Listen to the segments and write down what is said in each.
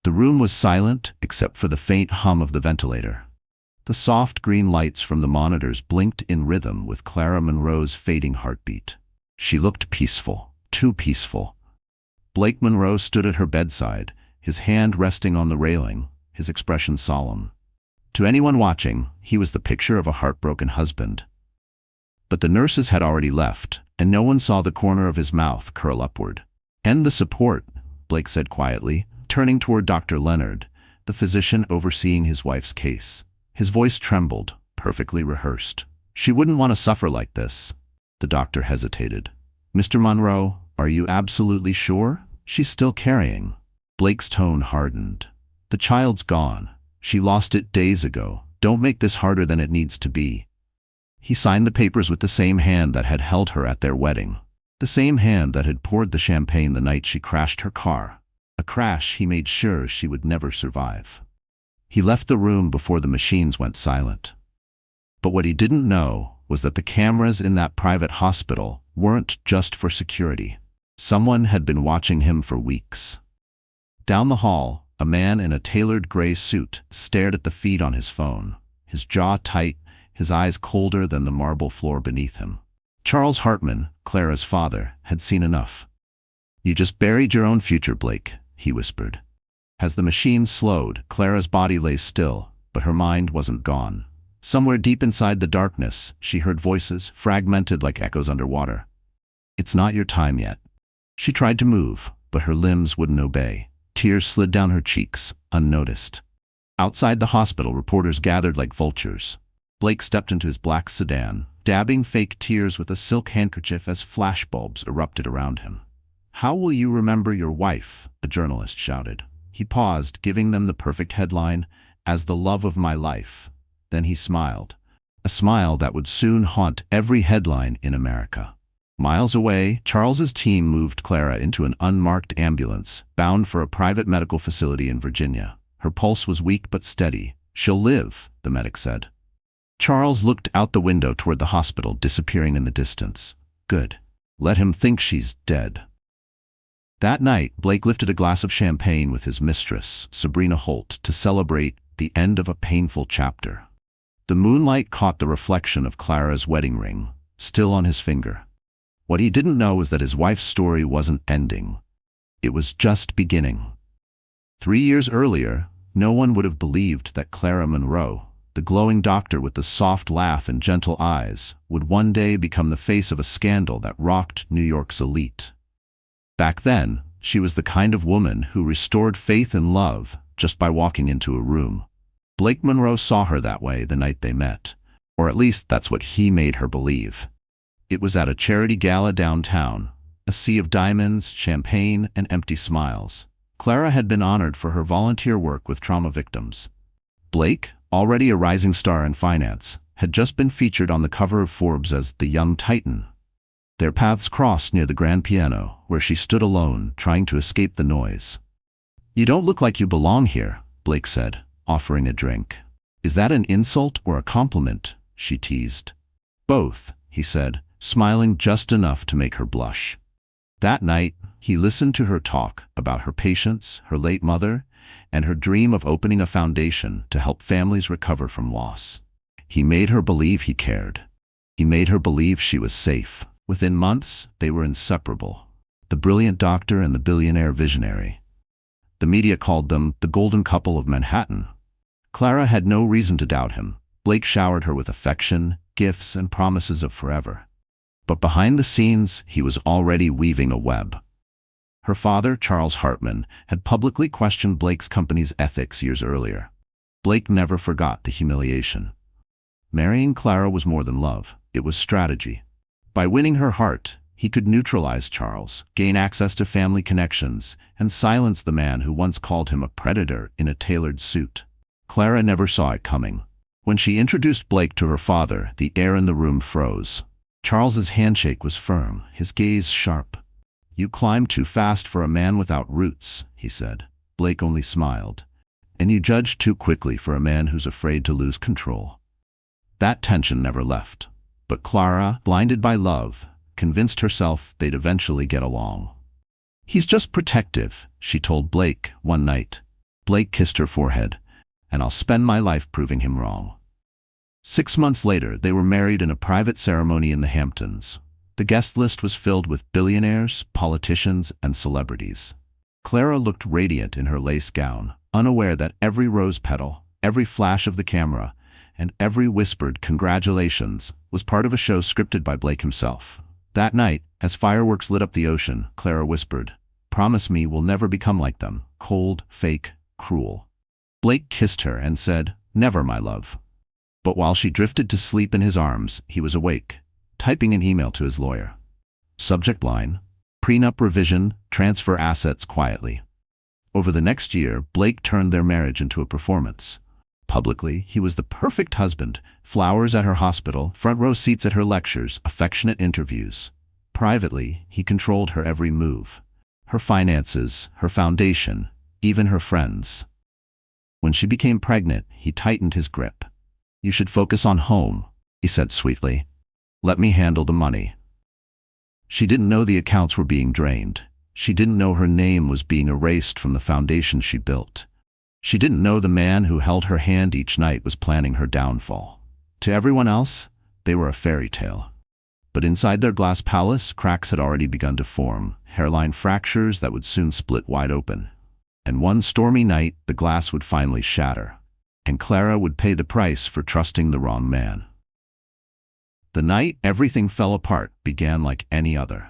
The room was silent except for the faint hum of the ventilator. The soft green lights from the monitors blinked in rhythm with Clara Monroe's fading heartbeat. She looked peaceful, too peaceful. Blake Monroe stood at her bedside, his hand resting on the railing, his expression solemn. To anyone watching, he was the picture of a heartbroken husband. But the nurses had already left, and no one saw the corner of his mouth curl upward. "End the support," Blake said quietly, turning toward Dr. Leonard, the physician overseeing his wife's case. His voice trembled, perfectly rehearsed. "She wouldn't want to suffer like this." The doctor hesitated. "Mr. Monroe, are you absolutely sure? She's still carrying." Blake's tone hardened. "The child's gone. She lost it days ago. Don't make this harder than it needs to be." He signed the papers with the same hand that had held her at their wedding. The same hand that had poured the champagne the night she crashed her car. A crash he made sure she would never survive. He left the room before the machines went silent. But what he didn't know was that the cameras in that private hospital weren't just for security. Someone had been watching him for weeks. Down the hall, a man in a tailored gray suit stared at the feed on his phone, his jaw tight, his eyes colder than the marble floor beneath him. Charles Hartman, Clara's father, had seen enough. "You just buried your own future, Blake," he whispered. As the machine slowed, Clara's body lay still, but her mind wasn't gone. Somewhere deep inside the darkness, she heard voices, fragmented like echoes underwater. "It's not your time yet." She tried to move, but her limbs wouldn't obey. Tears slid down her cheeks, unnoticed. Outside the hospital, reporters gathered like vultures. Blake stepped into his black sedan, dabbing fake tears with a silk handkerchief as flashbulbs erupted around him. "How will you remember your wife?" a journalist shouted. He paused, giving them the perfect headline, "As the love of my life." Then he smiled, a smile that would soon haunt every headline in America. Miles away, Charles's team moved Clara into an unmarked ambulance, bound for a private medical facility in Virginia. Her pulse was weak but steady. "She'll live," the medic said. Charles looked out the window toward the hospital, disappearing in the distance. "Good. Let him think she's dead." That night, Blake lifted a glass of champagne with his mistress, Sabrina Holt, to celebrate the end of a painful chapter. The moonlight caught the reflection of Clara's wedding ring, still on his finger. What he didn't know was that his wife's story wasn't ending. It was just beginning. 3 years earlier, no one would have believed that Clara Monroe, the glowing doctor with the soft laugh and gentle eyes, would one day become the face of a scandal that rocked New York's elite. Back then, she was the kind of woman who restored faith and love just by walking into a room. Blake Monroe saw her that way the night they met, or at least that's what he made her believe. It was at a charity gala downtown, a sea of diamonds, champagne, and empty smiles. Clara had been honored for her volunteer work with trauma victims. Blake, already a rising star in finance, had just been featured on the cover of Forbes as the young titan. Their paths crossed near the grand piano, where she stood alone, trying to escape the noise. "You don't look like you belong here," Blake said, offering a drink. "Is that an insult or a compliment?" she teased. "Both," he said, smiling just enough to make her blush. That night, he listened to her talk about her patients, her late mother, and her dream of opening a foundation to help families recover from loss. He made her believe he cared. He made her believe she was safe. Within months, they were inseparable. The brilliant doctor and the billionaire visionary. The media called them the golden couple of Manhattan. Clara had no reason to doubt him. Blake showered her with affection, gifts, and promises of forever. But behind the scenes, he was already weaving a web. Her father, Charles Hartman, had publicly questioned Blake's company's ethics years earlier. Blake never forgot the humiliation. Marrying Clara was more than love. It was strategy. By winning her heart, he could neutralize Charles, gain access to family connections, and silence the man who once called him a predator in a tailored suit. Clara never saw it coming. When she introduced Blake to her father, the air in the room froze. Charles's handshake was firm, his gaze sharp. "You climb too fast for a man without roots," he said. Blake only smiled. "And you judge too quickly for a man who's afraid to lose control." That tension never left. But Clara, blinded by love, convinced herself they'd eventually get along. "He's just protective," she told Blake one night. Blake kissed her forehead. "And I'll spend my life proving him wrong." 6 months later, they were married in a private ceremony in the Hamptons. The guest list was filled with billionaires, politicians, and celebrities. Clara looked radiant in her lace gown, unaware that every rose petal, every flash of the camera, and every whispered "congratulations" was part of a show scripted by Blake himself. That night, as fireworks lit up the ocean, Clara whispered, "Promise me we'll never become like them, cold, fake, cruel." Blake kissed her and said, "Never, my love." But while she drifted to sleep in his arms, he was awake, typing an email to his lawyer. Subject line: prenup revision, transfer assets quietly. Over the next year, Blake turned their marriage into a performance. Publicly, he was the perfect husband: flowers at her hospital, front row seats at her lectures, affectionate interviews. Privately, he controlled her every move. Her finances, her foundation, even her friends. When she became pregnant, he tightened his grip. "You should focus on home," he said sweetly. "Let me handle the money." She didn't know the accounts were being drained. She didn't know her name was being erased from the foundation she built. She didn't know the man who held her hand each night was planning her downfall. To everyone else, they were a fairy tale. But inside their glass palace, cracks had already begun to form, hairline fractures that would soon split wide open. And one stormy night, the glass would finally shatter, and Clara would pay the price for trusting the wrong man. The night everything fell apart began like any other.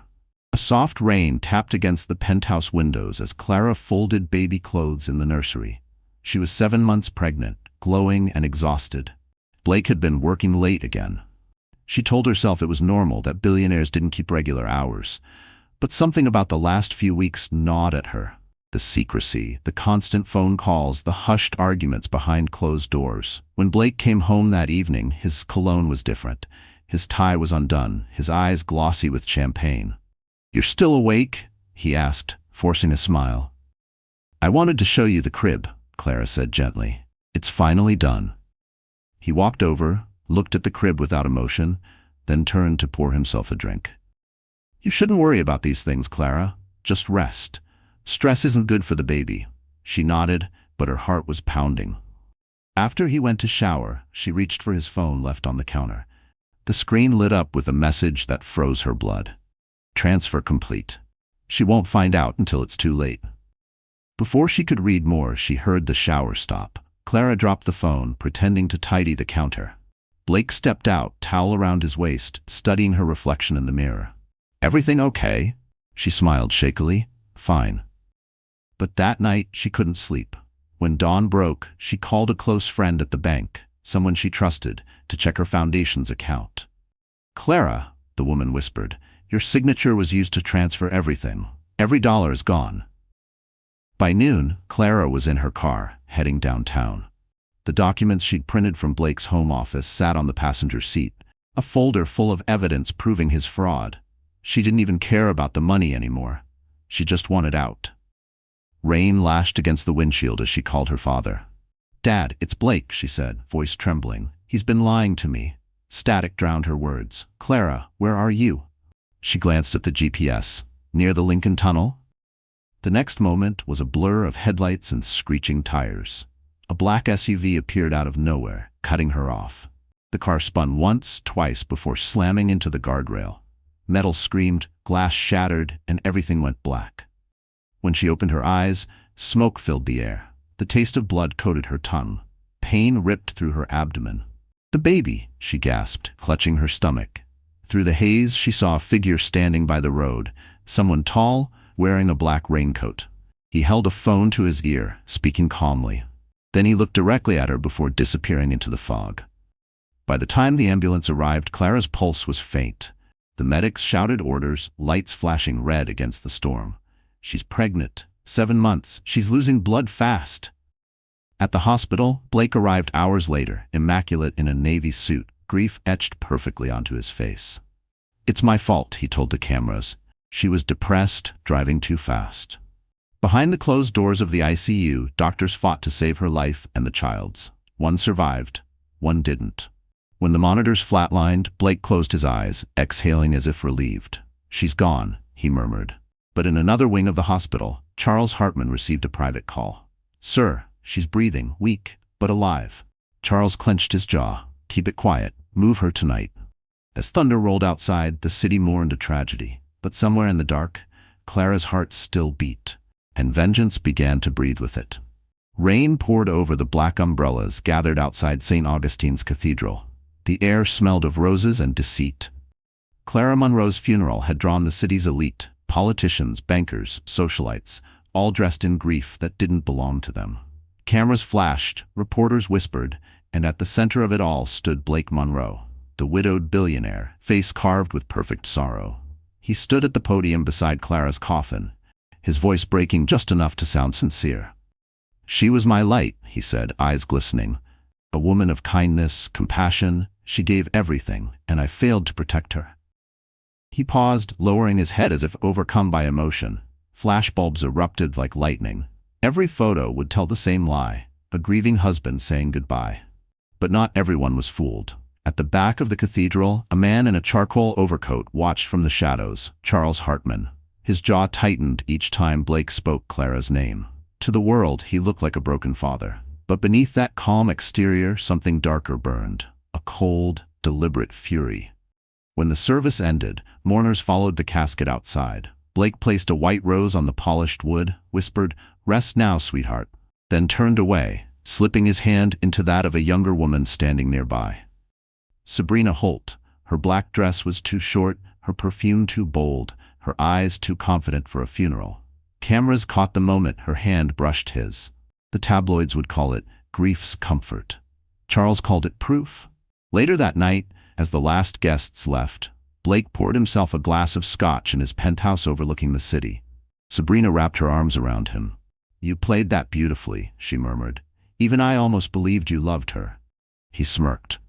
A soft rain tapped against the penthouse windows as Clara folded baby clothes in the nursery. She was 7 months pregnant, glowing and exhausted. Blake had been working late again. She told herself it was normal that billionaires didn't keep regular hours, but something about the last few weeks gnawed at her. The secrecy, the constant phone calls, the hushed arguments behind closed doors. When Blake came home that evening, his cologne was different. His tie was undone, his eyes glossy with champagne. "You're still awake?" he asked, forcing a smile. "I wanted to show you the crib," Clara said gently. "It's finally done." He walked over, looked at the crib without emotion, then turned to pour himself a drink. "You shouldn't worry about these things, Clara. Just rest. Stress isn't good for the baby." She nodded, but her heart was pounding. After he went to shower, she reached for his phone left on the counter. The screen lit up with a message that froze her blood. "Transfer complete. She won't find out until it's too late." Before she could read more, she heard the shower stop. Clara dropped the phone, pretending to tidy the counter. Blake stepped out, towel around his waist, studying her reflection in the mirror. "Everything okay?" She smiled shakily. "Fine." But that night, she couldn't sleep. When dawn broke, she called a close friend at the bank, someone she trusted, to check her foundation's account. "Clara," the woman whispered, "your signature was used to transfer everything. Every dollar is gone." By noon, Clara was in her car, heading downtown. The documents she'd printed from Blake's home office sat on the passenger seat, a folder full of evidence proving his fraud. She didn't even care about the money anymore. She just wanted out. Rain lashed against the windshield as she called her father. "Dad, it's Blake," she said, voice trembling. "He's been lying to me." Static drowned her words. "Clara, where are you?" She glanced at the GPS. "Near the Lincoln Tunnel?" The next moment was a blur of headlights and screeching tires. A black SUV appeared out of nowhere, cutting her off. The car spun once, twice before slamming into the guardrail. Metal screamed, glass shattered, and everything went black. When she opened her eyes, smoke filled the air. The taste of blood coated her tongue. Pain ripped through her abdomen. "The baby," she gasped, clutching her stomach. Through the haze, she saw a figure standing by the road, someone tall, wearing a black raincoat. He held a phone to his ear, speaking calmly. Then he looked directly at her before disappearing into the fog. By the time the ambulance arrived, Clara's pulse was faint. The medics shouted orders, lights flashing red against the storm. "She's pregnant. 7 months. She's losing blood fast." At the hospital, Blake arrived hours later, immaculate in a navy suit, grief etched perfectly onto his face. "It's my fault," he told the cameras. She was depressed, driving too fast. Behind the closed doors of the ICU, doctors fought to save her life and the child's. One survived, one didn't. When the monitors flatlined, Blake closed his eyes, exhaling as if relieved. "She's gone," he murmured. But in another wing of the hospital, Charles Hartman received a private call. "Sir, She's breathing, weak, but alive. Charles clenched his jaw. Keep it quiet. Move her tonight. As thunder rolled outside, the city mourned a tragedy. But somewhere in the dark, Clara's heart still beat, and vengeance began to breathe with it. Rain poured over the black umbrellas gathered outside St. Augustine's Cathedral. The air smelled of roses and deceit. Clara Monroe's funeral had drawn the city's elite, politicians, bankers, socialites, all dressed in grief that didn't belong to them. Cameras flashed, reporters whispered, and at the center of it all stood Blake Monroe, the widowed billionaire, face carved with perfect sorrow. He stood at the podium beside Clara's coffin, his voice breaking just enough to sound sincere. "She was my light," he said, eyes glistening. "A woman of kindness, compassion. She gave everything, and I failed to protect her." He paused, lowering his head as if overcome by emotion. Flashbulbs erupted like lightning. Every photo would tell the same lie, a grieving husband saying goodbye. But not everyone was fooled. At the back of the cathedral, a man in a charcoal overcoat watched from the shadows, Charles Hartman. His jaw tightened each time Blake spoke Clara's name. To the world, he looked like a broken father. But beneath that calm exterior, something darker burned, a cold, deliberate fury. When the service ended, mourners followed the casket outside. Blake placed a white rose on the polished wood, whispered, "Rest now, sweetheart," then turned away, slipping his hand into that of a younger woman standing nearby. Sabrina Holt. Her black dress was too short, her perfume too bold, her eyes too confident for a funeral. Cameras caught the moment her hand brushed his. The tabloids would call it grief's comfort. Charles called it proof. Later that night, as the last guests left, Blake poured himself a glass of scotch in his penthouse overlooking the city. Sabrina wrapped her arms around him. "You played that beautifully," she murmured. "Even I almost believed you loved her." He smirked.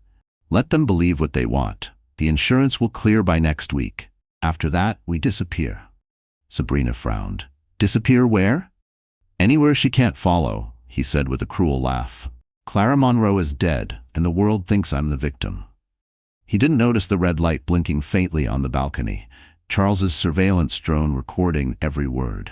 "Let them believe what they want. The insurance will clear by next week. After that, we disappear." Sabrina frowned. "Disappear where?" "Anywhere she can't follow," he said with a cruel laugh. "Clara Monroe is dead, and the world thinks I'm the victim." He didn't notice the red light blinking faintly on the balcony, Charles's surveillance drone recording every word.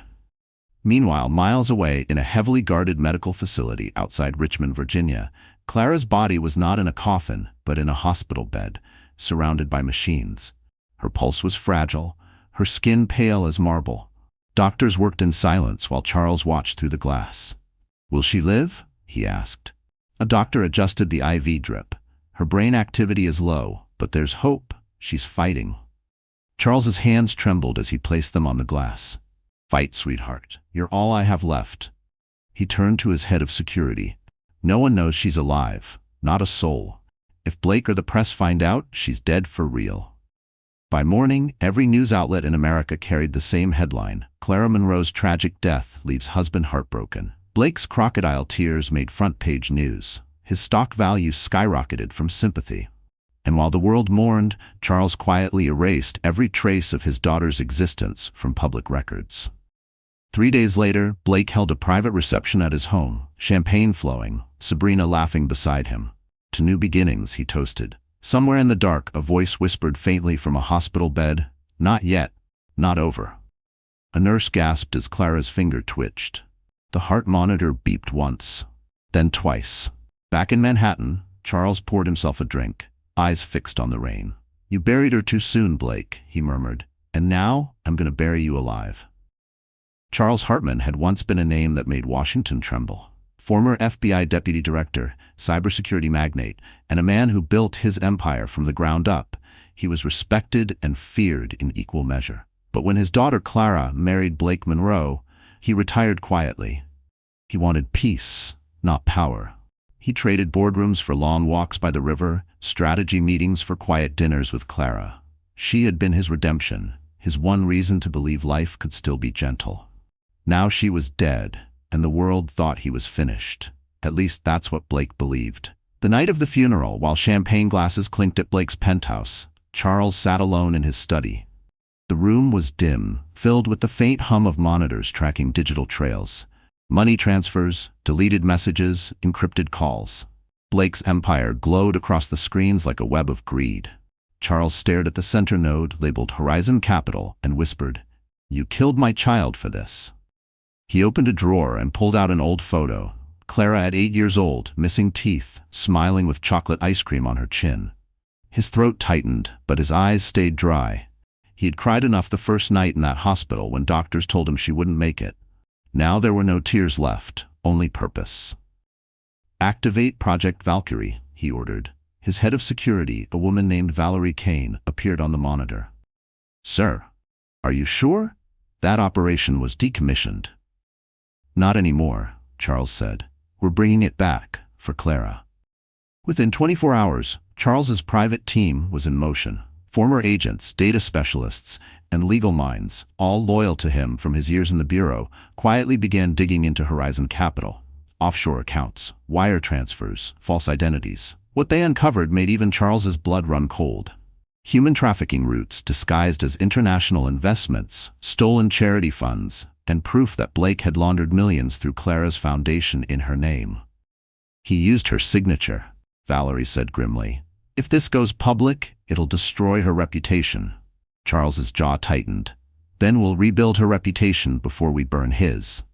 Meanwhile, miles away in a heavily guarded medical facility outside Richmond, Virginia, Clara's body was not in a coffin, but in a hospital bed, surrounded by machines. Her pulse was fragile, her skin pale as marble. Doctors worked in silence while Charles watched through the glass. "Will she live?" he asked. A doctor adjusted the IV drip. "Her brain activity is low, but there's hope. She's fighting." Charles's hands trembled as he placed them on the glass. "Fight, sweetheart. You're all I have left." He turned to his head of security. "No one knows she's alive. Not a soul. If Blake or the press find out, she's dead for real." By morning, every news outlet in America carried the same headline: Clara Monroe's tragic death leaves husband heartbroken. Blake's crocodile tears made front-page news. His stock value skyrocketed from sympathy. And while the world mourned, Charles quietly erased every trace of his daughter's existence from public records. 3 days later, Blake held a private reception at his home, champagne flowing, Sabrina laughing beside him. To new beginnings, he toasted. Somewhere in the dark, a voice whispered faintly from a hospital bed, "Not yet, not over." A nurse gasped as Clara's finger twitched. The heart monitor beeped once, then twice. Back in Manhattan, Charles poured himself a drink, eyes fixed on the rain. "You buried her too soon, Blake," he murmured, "and now I'm going to bury you alive." Charles Hartman had once been a name that made Washington tremble. Former FBI deputy director, cybersecurity magnate, and a man who built his empire from the ground up, he was respected and feared in equal measure. But when his daughter Clara married Blake Monroe, he retired quietly. He wanted peace, not power. He traded boardrooms for long walks by the river, strategy meetings for quiet dinners with Clara. She had been his redemption, his one reason to believe life could still be gentle. Now she was dead, and the world thought he was finished. At least that's what Blake believed. The night of the funeral, while champagne glasses clinked at Blake's penthouse, Charles sat alone in his study. The room was dim, filled with the faint hum of monitors tracking digital trails. Money transfers, deleted messages, encrypted calls. Blake's empire glowed across the screens like a web of greed. Charles stared at the center node labeled Horizon Capital and whispered, "You killed my child for this." He opened a drawer and pulled out an old photo. Clara at 8 years old, missing teeth, smiling with chocolate ice cream on her chin. His throat tightened, but his eyes stayed dry. He had cried enough the first night in that hospital when doctors told him she wouldn't make it. Now there were no tears left, only purpose. "Activate Project Valkyrie," he ordered. His head of security, a woman named Valerie Kane, appeared on the monitor. "Sir, are you sure? That operation was decommissioned." "Not anymore," Charles said. "We're bringing it back, for Clara." Within 24 hours, Charles's private team was in motion. Former agents, data specialists, and legal minds, all loyal to him from his years in the Bureau, quietly began digging into Horizon Capital. Offshore accounts, wire transfers, false identities. What they uncovered made even Charles's blood run cold. Human trafficking routes disguised as international investments, stolen charity funds, and proof that Blake had laundered millions through Clara's foundation in her name. "He used her signature," Valerie said grimly. "If this goes public, it'll destroy her reputation." Charles's jaw tightened. "Then we'll rebuild her reputation before we burn his."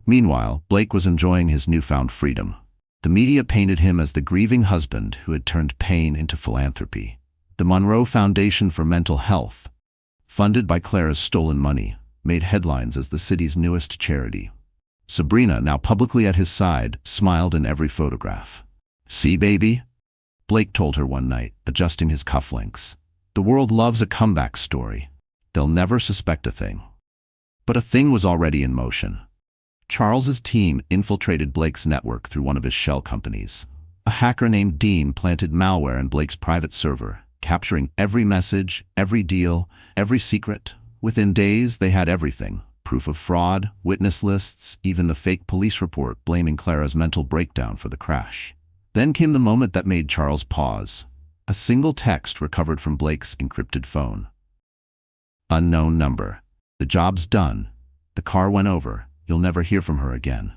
Meanwhile, Blake was enjoying his newfound freedom. The media painted him as the grieving husband who had turned pain into philanthropy. The Monroe Foundation for Mental Health, funded by Clara's stolen money, made headlines as the city's newest charity. Sabrina, now publicly at his side, smiled in every photograph. "See, baby?" Blake told her one night, adjusting his cufflinks. "The world loves a comeback story. They'll never suspect a thing." But a thing was already in motion. Charles's team infiltrated Blake's network through one of his shell companies. A hacker named Dean planted malware in Blake's private server, capturing every message, every deal, every secret. Within days, they had everything. Proof of fraud, witness lists, even the fake police report blaming Clara's mental breakdown for the crash. Then came the moment that made Charles pause. A single text recovered from Blake's encrypted phone. "Unknown number. The job's done. The car went over. You'll never hear from her again."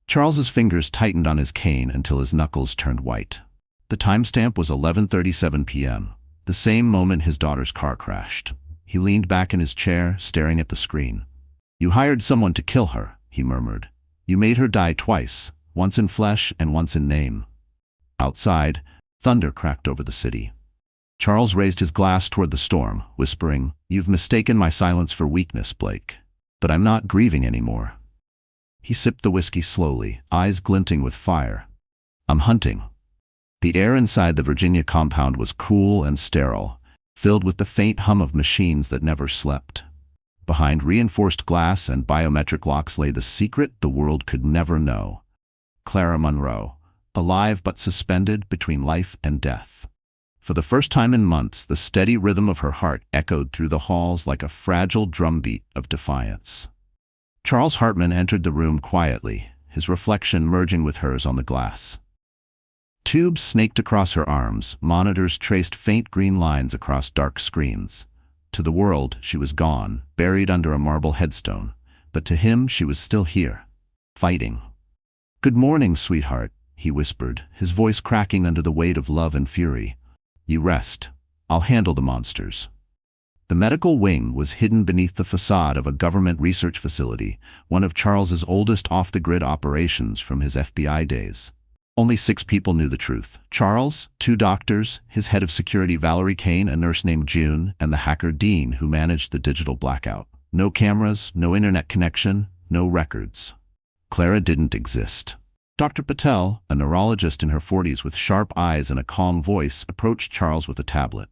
Charles's fingers tightened on his cane until his knuckles turned white. The timestamp was 11:37 p.m., the same moment his daughter's car crashed. He leaned back in his chair, staring at the screen. "You hired someone to kill her," he murmured. "You made her die twice, once in flesh and once in name." Outside, thunder cracked over the city. Charles raised his glass toward the storm, whispering, "You've mistaken my silence for weakness, Blake. But I'm not grieving anymore." He sipped the whiskey slowly, eyes glinting with fire. "I'm hunting." The air inside the Virginia compound was cool and sterile, filled with the faint hum of machines that never slept. Behind reinforced glass and biometric locks lay the secret the world could never know. Clara Monroe, alive but suspended between life and death. For the first time in months, the steady rhythm of her heart echoed through the halls like a fragile drumbeat of defiance. Charles Hartman entered the room quietly, his reflection merging with hers on the glass. Tubes snaked across her arms, monitors traced faint green lines across dark screens. To the world, she was gone, buried under a marble headstone, but to him she was still here, fighting. "Good morning, sweetheart," he whispered, his voice cracking under the weight of love and fury. "You rest. I'll handle the monsters." The medical wing was hidden beneath the facade of a government research facility, one of Charles's oldest off-the-grid operations from his FBI days. Only 6 people knew the truth. Charles, 2 doctors, his head of security Valerie Kane, a nurse named June, and the hacker Dean who managed the digital blackout. No cameras, no internet connection, no records. Clara didn't exist. Dr. Patel, a neurologist in her 40s with sharp eyes and a calm voice, approached Charles with a tablet.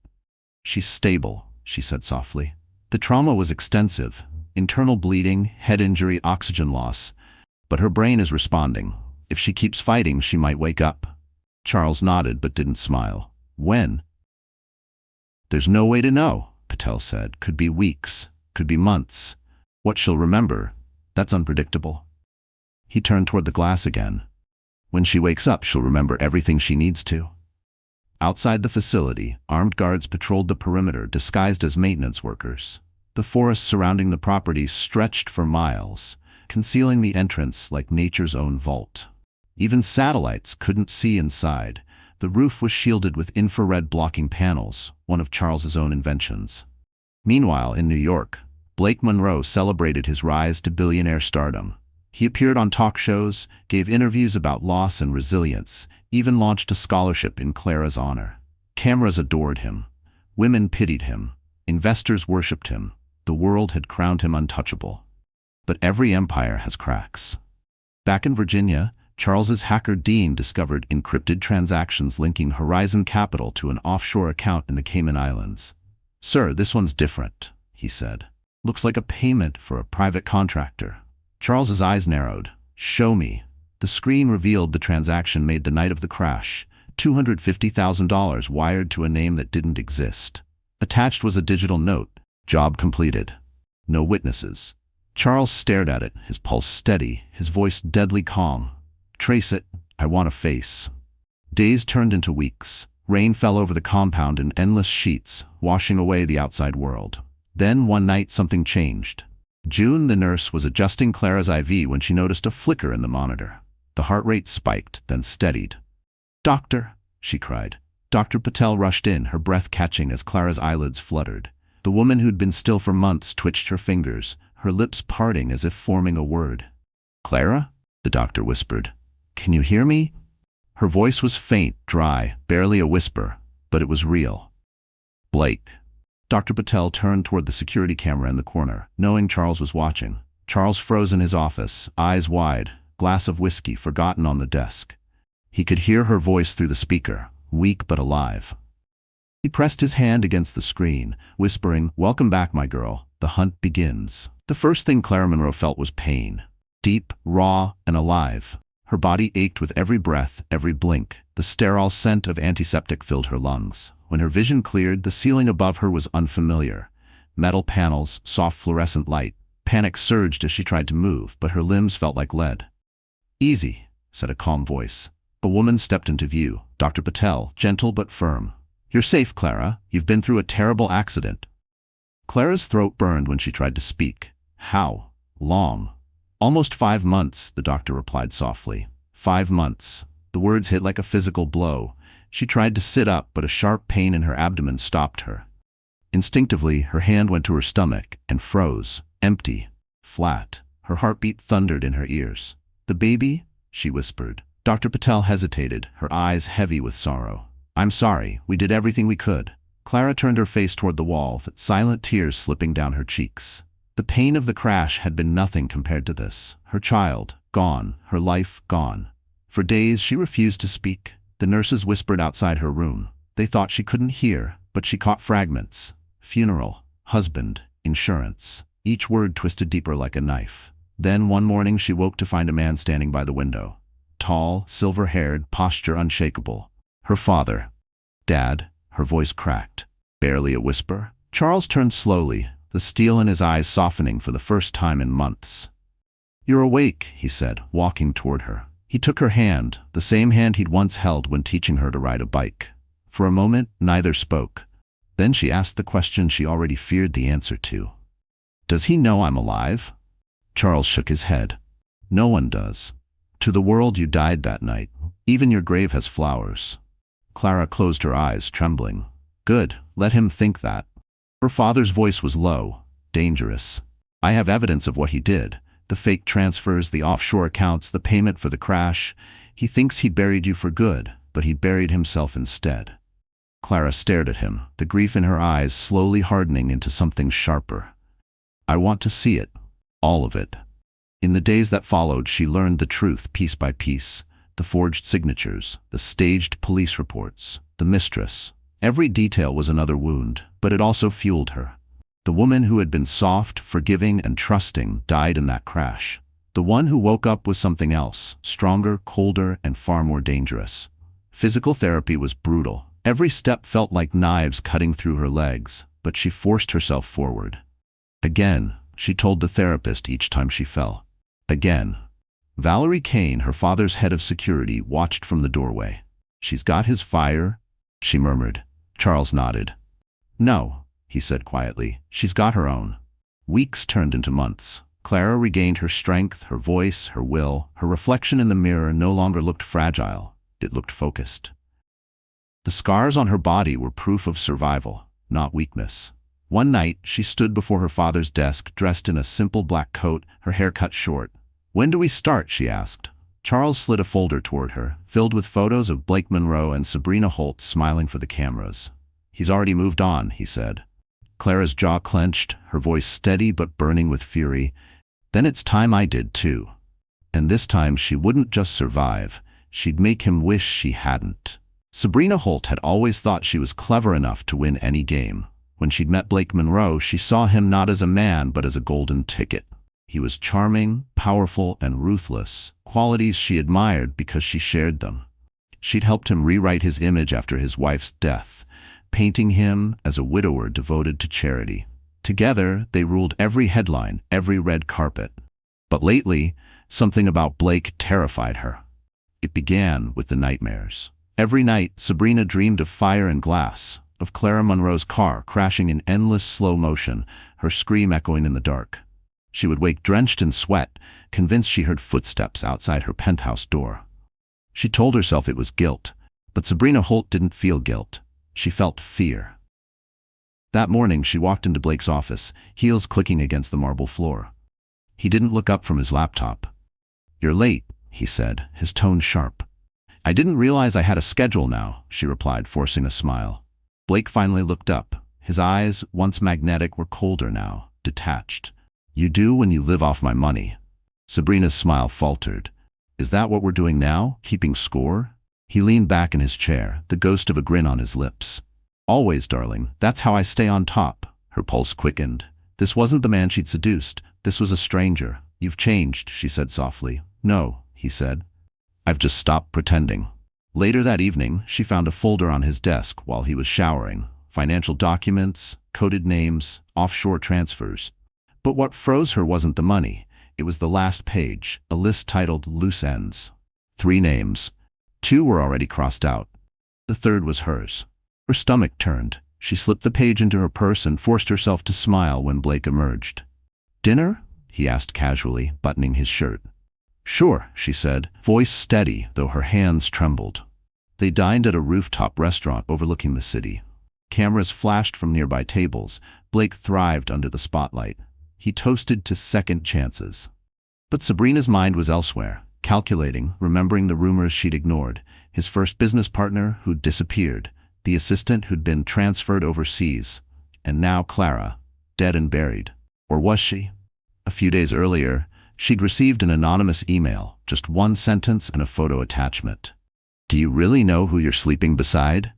"She's stable," she said softly. "The trauma was extensive. Internal bleeding, head injury, oxygen loss. But her brain is responding. If she keeps fighting, she might wake up." Charles nodded but didn't smile. "When?" "There's no way to know," Patel said. "Could be weeks, could be months. What she'll remember, that's unpredictable." He turned toward the glass again. "When she wakes up, she'll remember everything she needs to." Outside the facility, armed guards patrolled the perimeter disguised as maintenance workers. The forests surrounding the property stretched for miles, concealing the entrance like nature's own vault. Even satellites couldn't see inside. The roof was shielded with infrared blocking panels, one of Charles's own inventions. Meanwhile, in New York, Blake Monroe celebrated his rise to billionaire stardom. He appeared on talk shows, gave interviews about loss and resilience, even launched a scholarship in Clara's honor. Cameras adored him. Women pitied him. Investors worshipped him. The world had crowned him untouchable. But every empire has cracks. Back in Virginia, Charles's hacker Dean discovered encrypted transactions linking Horizon Capital to an offshore account in the Cayman Islands. "Sir, this one's different," he said. "Looks like a payment for a private contractor." Charles's eyes narrowed. "Show me." The screen revealed the transaction made the night of the crash, $250,000 wired to a name that didn't exist. Attached was a digital note. "Job completed. No witnesses." Charles stared at it, his pulse steady, his voice deadly calm. "Trace it. I want a face." Days turned into weeks. Rain fell over the compound in endless sheets, washing away the outside world. Then one night something changed. June, the nurse, was adjusting Clara's IV when she noticed a flicker in the monitor. The heart rate spiked, then steadied. "Doctor!" she cried. Dr. Patel rushed in, her breath catching as Clara's eyelids fluttered. The woman who'd been still for months twitched her fingers, her lips parting as if forming a word. "Clara?" the doctor whispered. "Can you hear me?" Her voice was faint, dry, barely a whisper, but it was real. "Blake." Dr. Patel turned toward the security camera in the corner, knowing Charles was watching. Charles froze in his office, eyes wide, glass of whiskey forgotten on the desk. He could hear her voice through the speaker, weak but alive. He pressed his hand against the screen, whispering, "Welcome back, my girl. The hunt begins." The first thing Clara Monroe felt was pain. Deep, raw, and alive. Her body ached with every breath, every blink. The sterile scent of antiseptic filled her lungs. When her vision cleared, the ceiling above her was unfamiliar. Metal panels, soft fluorescent light. Panic surged as she tried to move, but her limbs felt like lead. "Easy," said a calm voice. A woman stepped into view. Dr. Patel, gentle but firm. "You're safe, Clara. You've been through a terrible accident." Clara's throat burned when she tried to speak. "How long?" "Almost 5 months," the doctor replied softly. 5 months. The words hit like a physical blow. She tried to sit up, but a sharp pain in her abdomen stopped her. Instinctively, her hand went to her stomach and froze, empty, flat. Her heartbeat thundered in her ears. "The baby?" she whispered. Dr. Patel hesitated, her eyes heavy with sorrow. "I'm sorry, we did everything we could." Clara turned her face toward the wall, silent tears slipping down her cheeks. The pain of the crash had been nothing compared to this. Her child, gone, her life, gone. For days she refused to speak. The nurses whispered outside her room. They thought she couldn't hear, but she caught fragments. Funeral, husband, insurance. Each word twisted deeper like a knife. Then one morning she woke to find a man standing by the window. Tall, silver-haired, posture unshakable. Her father. "Dad," her voice cracked. Barely a whisper. Charles turned slowly, the steel in his eyes softening for the first time in months. "You're awake," he said, walking toward her. He took her hand, the same hand he'd once held when teaching her to ride a bike. For a moment, neither spoke. Then she asked the question she already feared the answer to. "Does he know I'm alive?" Charles shook his head. "No one does. To the world you died that night. Even your grave has flowers." Clara closed her eyes, trembling. "Good, let him think that." Her father's voice was low, dangerous. "I have evidence of what he did. The fake transfers, the offshore accounts, the payment for the crash. He thinks he buried you for good, but he buried himself instead." Clara stared at him, the grief in her eyes slowly hardening into something sharper. "I want to see it. All of it." In the days that followed, she learned the truth piece by piece. The forged signatures, the staged police reports, the mistress. Every detail was another wound, but it also fueled her. The woman who had been soft, forgiving, and trusting died in that crash. The one who woke up was something else, stronger, colder, and far more dangerous. Physical therapy was brutal. Every step felt like knives cutting through her legs, but she forced herself forward. Again, she told the therapist each time she fell. Again. Valerie Kane, her father's head of security, watched from the doorway. "She's got his fire," she murmured. Charles nodded. "No," he said quietly, "she's got her own." Weeks turned into months. Clara regained her strength, her voice, her will. Her reflection in the mirror no longer looked fragile. It looked focused. The scars on her body were proof of survival, not weakness. One night, she stood before her father's desk, dressed in a simple black coat, her hair cut short. When do we start? She asked. Charles slid a folder toward her, filled with photos of Blake Monroe and Sabrina Holt smiling for the cameras. He's already moved on, he said. Clara's jaw clenched, her voice steady but burning with fury. Then it's time I did too. And this time she wouldn't just survive, she'd make him wish she hadn't. Sabrina Holt had always thought she was clever enough to win any game. When she'd met Blake Monroe, she saw him not as a man but as a golden ticket. He was charming, powerful, and ruthless, qualities she admired because she shared them. She'd helped him rewrite his image after his wife's death, painting him as a widower devoted to charity. Together, they ruled every headline, every red carpet. But lately, something about Blake terrified her. It began with the nightmares. Every night, Sabrina dreamed of fire and glass, of Clara Monroe's car crashing in endless slow motion, her scream echoing in the dark. She would wake drenched in sweat, convinced she heard footsteps outside her penthouse door. She told herself it was guilt, but Sabrina Holt didn't feel guilt. She felt fear. That morning, she walked into Blake's office, heels clicking against the marble floor. He didn't look up from his laptop. "You're late," he said, his tone sharp. "I didn't realize I had a schedule now," she replied, forcing a smile. Blake finally looked up. His eyes, once magnetic, were colder now, detached. "You do when you live off my money." Sabrina's smile faltered. "Is that what we're doing now, keeping score?" He leaned back in his chair, the ghost of a grin on his lips. "Always, darling. That's how I stay on top." Her pulse quickened. This wasn't the man she'd seduced. This was a stranger. "You've changed," she said softly. "No," he said. "I've just stopped pretending." Later that evening, she found a folder on his desk while he was showering. Financial documents, coded names, offshore transfers. But what froze her wasn't the money. It was the last page, a list titled Loose Ends. 3 names. 2 were already crossed out. The third was hers. Her stomach turned. She slipped the page into her purse and forced herself to smile when Blake emerged. "Dinner?" he asked casually, buttoning his shirt. "Sure," she said, voice steady, though her hands trembled. They dined at a rooftop restaurant overlooking the city. Cameras flashed from nearby tables. Blake thrived under the spotlight. He toasted to second chances. But Sabrina's mind was elsewhere, calculating, remembering the rumors she'd ignored, his first business partner who'd disappeared, the assistant who'd been transferred overseas, and now Clara, dead and buried. Or was she? A few days earlier, she'd received an anonymous email, just one sentence and a photo attachment. "Do you really know who you're sleeping beside?"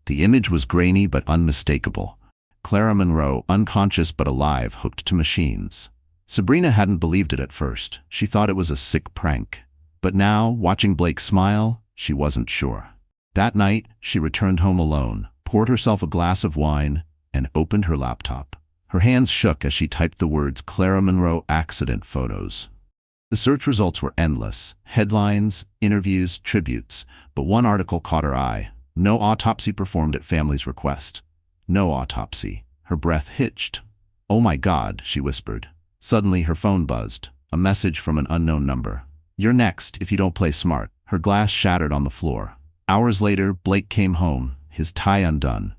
The image was grainy but unmistakable. Clara Monroe, unconscious but alive, hooked to machines. Sabrina hadn't believed it at first. She thought it was a sick prank. But now, watching Blake smile, she wasn't sure. That night, she returned home alone, poured herself a glass of wine, and opened her laptop. Her hands shook as she typed the words Clara Monroe accident photos. The search results were endless. Headlines, interviews, tributes. But one article caught her eye. "No autopsy performed at family's request." No autopsy. Her breath hitched. "Oh my God," she whispered. Suddenly her phone buzzed. A message from an unknown number. "You're next if you don't play smart." Her glass shattered on the floor. Hours later, Blake came home, his tie undone.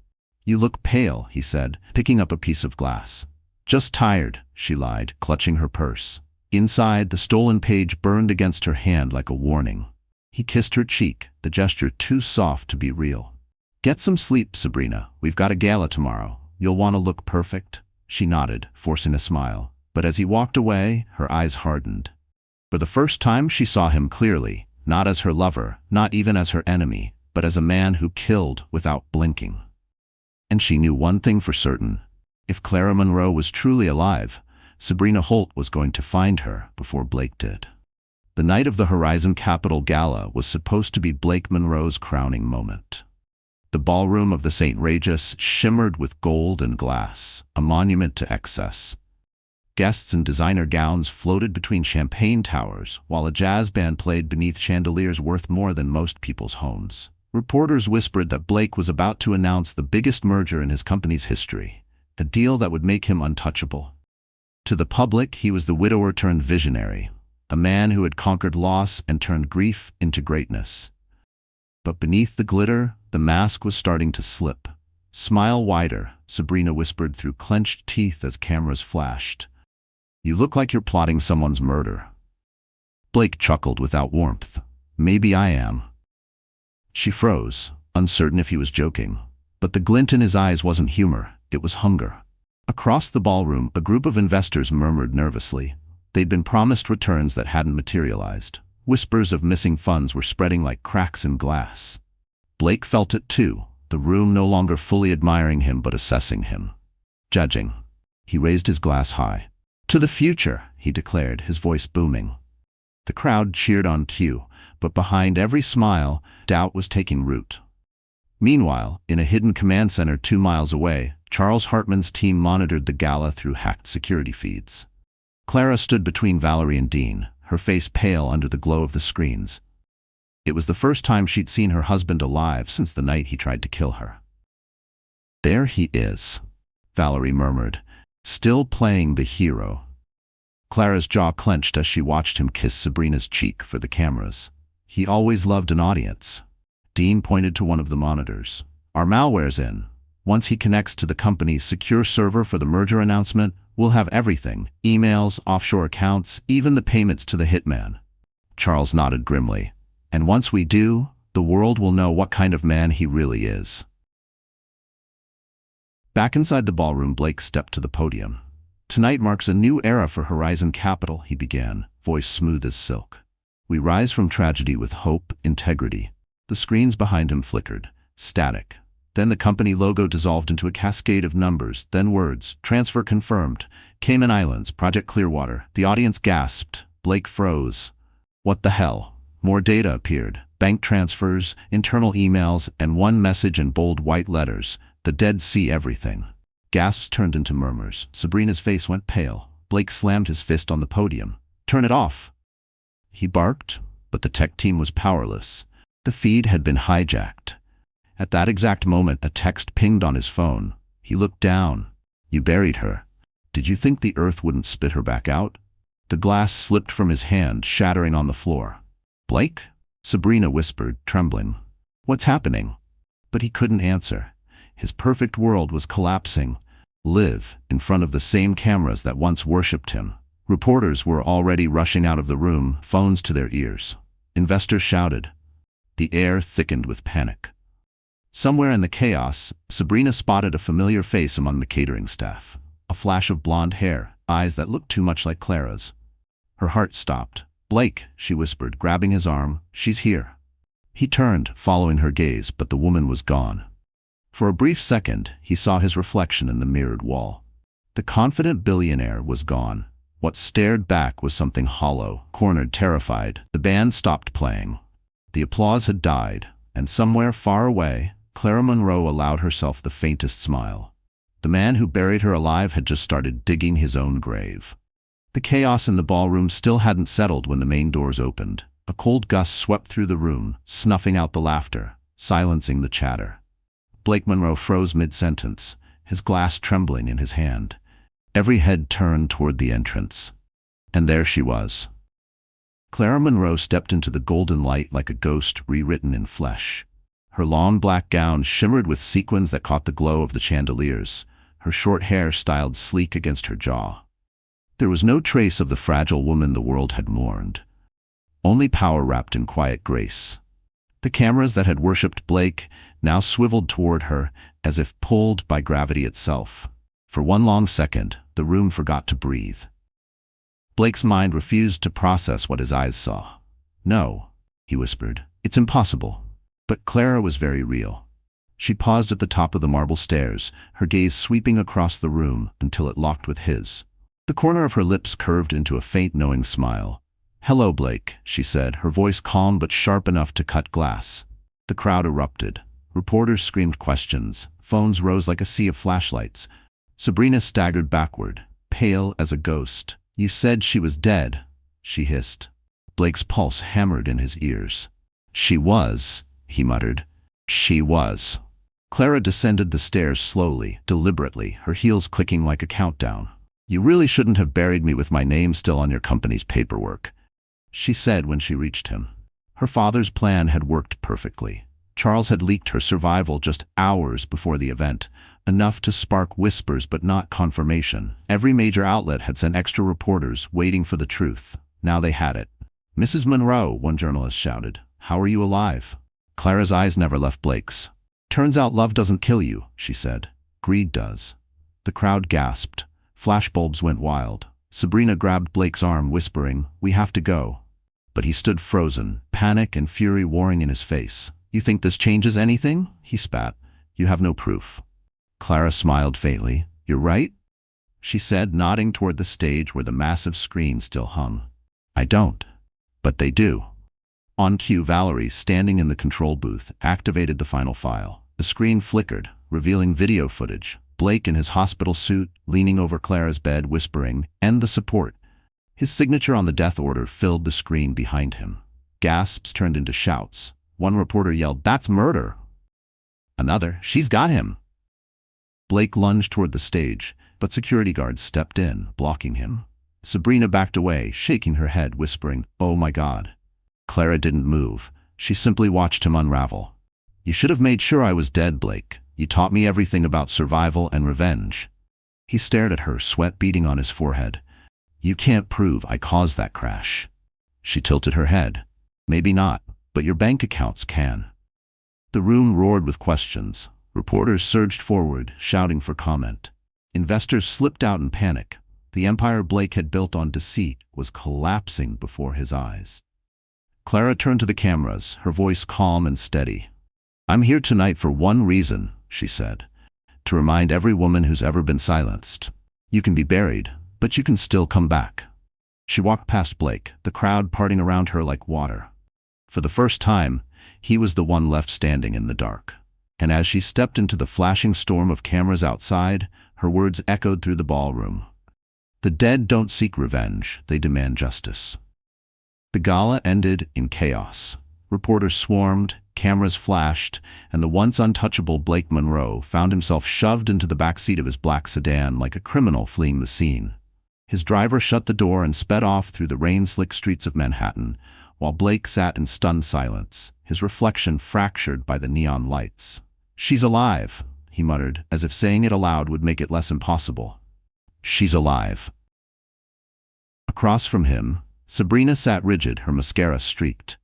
"You look pale," he said, picking up a piece of glass. "Just tired," she lied, clutching her purse. Inside, the stolen page burned against her hand like a warning. He kissed her cheek, the gesture too soft to be real. "Get some sleep, Sabrina. We've got a gala tomorrow. You'll want to look perfect." She nodded, forcing a smile. But as he walked away, her eyes hardened. For the first time, she saw him clearly, not as her lover, not even as her enemy, but as a man who killed without blinking. And she knew one thing for certain. If Clara Monroe was truly alive, Sabrina Holt was going to find her before Blake did. The night of the Horizon Capital Gala was supposed to be Blake Monroe's crowning moment. The ballroom of the St. Regis shimmered with gold and glass, a monument to excess. Guests in designer gowns floated between champagne towers, while a jazz band played beneath chandeliers worth more than most people's homes. Reporters whispered that Blake was about to announce the biggest merger in his company's history, a deal that would make him untouchable. To the public, he was the widower turned visionary, a man who had conquered loss and turned grief into greatness. But beneath the glitter, the mask was starting to slip. "Smile wider," Sabrina whispered through clenched teeth as cameras flashed. "You look like you're plotting someone's murder." Blake chuckled without warmth. Maybe I am. She froze, uncertain if he was joking. But the glint in his eyes wasn't humor, it was hunger. Across the ballroom, a group of investors murmured nervously. They'd been promised returns that hadn't materialized. Whispers of missing funds were spreading like cracks in glass. Blake felt it too, the room no longer fully admiring him but assessing him. Judging. He raised his glass high. To the future, he declared, his voice booming. The crowd cheered on cue, but behind every smile, doubt was taking root. Meanwhile, in a hidden command center 2 miles away, Charles Hartman's team monitored the gala through hacked security feeds. Clara stood between Valerie and Dean, her face pale under the glow of the screens. It was the first time she'd seen her husband alive since the night he tried to kill her. There he is, Valerie murmured, still playing the hero. Clara's jaw clenched as she watched him kiss Sabrina's cheek for the cameras. He always loved an audience. Dean pointed to one of the monitors. Our malware's in. Once he connects to the company's secure server for the merger announcement, we'll have everything. Emails, offshore accounts, even the payments to the hitman. Charles nodded grimly. And once we do, the world will know what kind of man he really is. Back inside the ballroom, Blake stepped to the podium. Tonight marks a new era for Horizon Capital, he began, voice smooth as silk. We rise from tragedy with hope, integrity. The screens behind him flickered, static. Then the company logo dissolved into a cascade of numbers, then words, transfer confirmed, Cayman Islands, Project Clearwater. The audience gasped. Blake froze. What the hell? More data appeared, bank transfers, internal emails, and one message in bold white letters, the Dead Sea everything. Gasps turned into murmurs. Sabrina's face went pale. Blake slammed his fist on the podium. Turn it off! He barked, but the tech team was powerless. The feed had been hijacked. At that exact moment, a text pinged on his phone. He looked down. You buried her. Did you think the earth wouldn't spit her back out? The glass slipped from his hand, shattering on the floor. Blake? Sabrina whispered, trembling. What's happening? But he couldn't answer. His perfect world was collapsing. Live, in front of the same cameras that once worshipped him. Reporters were already rushing out of the room, phones to their ears. Investors shouted. The air thickened with panic. Somewhere in the chaos, Sabrina spotted a familiar face among the catering staff. A flash of blonde hair, eyes that looked too much like Clara's. Her heart stopped. Blake, she whispered, grabbing his arm, she's here. He turned, following her gaze, but the woman was gone. For a brief second, he saw his reflection in the mirrored wall. The confident billionaire was gone. What stared back was something hollow, cornered, terrified. The band stopped playing. The applause had died, and somewhere far away, Clara Monroe allowed herself the faintest smile. The man who buried her alive had just started digging his own grave. The chaos in the ballroom still hadn't settled when the main doors opened. A cold gust swept through the room, snuffing out the laughter, silencing the chatter. Blake Monroe froze mid-sentence, his glass trembling in his hand. Every head turned toward the entrance. And there she was. Clara Monroe stepped into the golden light like a ghost rewritten in flesh. Her long black gown shimmered with sequins that caught the glow of the chandeliers, her short hair styled sleek against her jaw. There was no trace of the fragile woman the world had mourned. Only power wrapped in quiet grace. The cameras that had worshipped Blake now swiveled toward her as if pulled by gravity itself. For one long second, the room forgot to breathe. Blake's mind refused to process what his eyes saw. No, he whispered, it's impossible. But Clara was very real. She paused at the top of the marble stairs, her gaze sweeping across the room until it locked with his. The corner of her lips curved into a faint knowing smile. Hello, Blake, she said, her voice calm but sharp enough to cut glass. The crowd erupted. Reporters screamed questions. Phones rose like a sea of flashlights. Sabrina staggered backward, pale as a ghost. You said she was dead, she hissed. Blake's pulse hammered in his ears. She was, he muttered. She was. Clara descended the stairs slowly, deliberately, her heels clicking like a countdown. You really shouldn't have buried me with my name still on your company's paperwork, she said when she reached him. Her father's plan had worked perfectly. Charles had leaked her survival just hours before the event, enough to spark whispers but not confirmation. Every major outlet had sent extra reporters waiting for the truth. Now they had it. "Mrs. Monroe," one journalist shouted, "how are you alive?" Clara's eyes never left Blake's. "Turns out love doesn't kill you," she said. "Greed does." The crowd gasped. Flashbulbs went wild. Sabrina grabbed Blake's arm, whispering, "We have to go." But he stood frozen, panic and fury warring in his face. "You think this changes anything?" he spat. "You have no proof." Clara smiled faintly. "You're right," she said, nodding toward the stage where the massive screen still hung. "I don't. But they do." On cue, Valerie, standing in the control booth, activated the final file. The screen flickered, revealing video footage. Blake in his hospital suit, leaning over Clara's bed, whispering, "End the support." His signature on the death order filled the screen behind him. Gasps turned into shouts. One reporter yelled, "That's murder!" Another, "She's got him!" Blake lunged toward the stage, but security guards stepped in, blocking him. Sabrina backed away, shaking her head, whispering, "Oh my God." Clara didn't move. She simply watched him unravel. "You should have made sure I was dead, Blake. You taught me everything about survival and revenge." He stared at her, sweat beading on his forehead. "You can't prove I caused that crash." She tilted her head. "Maybe not, but your bank accounts can." The room roared with questions. Reporters surged forward, shouting for comment. Investors slipped out in panic. The empire Blake had built on deceit was collapsing before his eyes. Clara turned to the cameras, her voice calm and steady. "I'm here tonight for one reason," she said. "To remind every woman who's ever been silenced. You can be buried, but you can still come back." She walked past Blake, the crowd parting around her like water. For the first time, he was the one left standing in the dark. And as she stepped into the flashing storm of cameras outside, her words echoed through the ballroom. "The dead don't seek revenge, they demand justice." The gala ended in chaos. Reporters swarmed, cameras flashed, and the once untouchable Blake Monroe found himself shoved into the backseat of his black sedan like a criminal fleeing the scene. His driver shut the door and sped off through the rain-slick streets of Manhattan, while Blake sat in stunned silence, his reflection fractured by the neon lights. "She's alive," he muttered, as if saying it aloud would make it less impossible. "She's alive." Across from him, Sabrina sat rigid, her mascara streaked.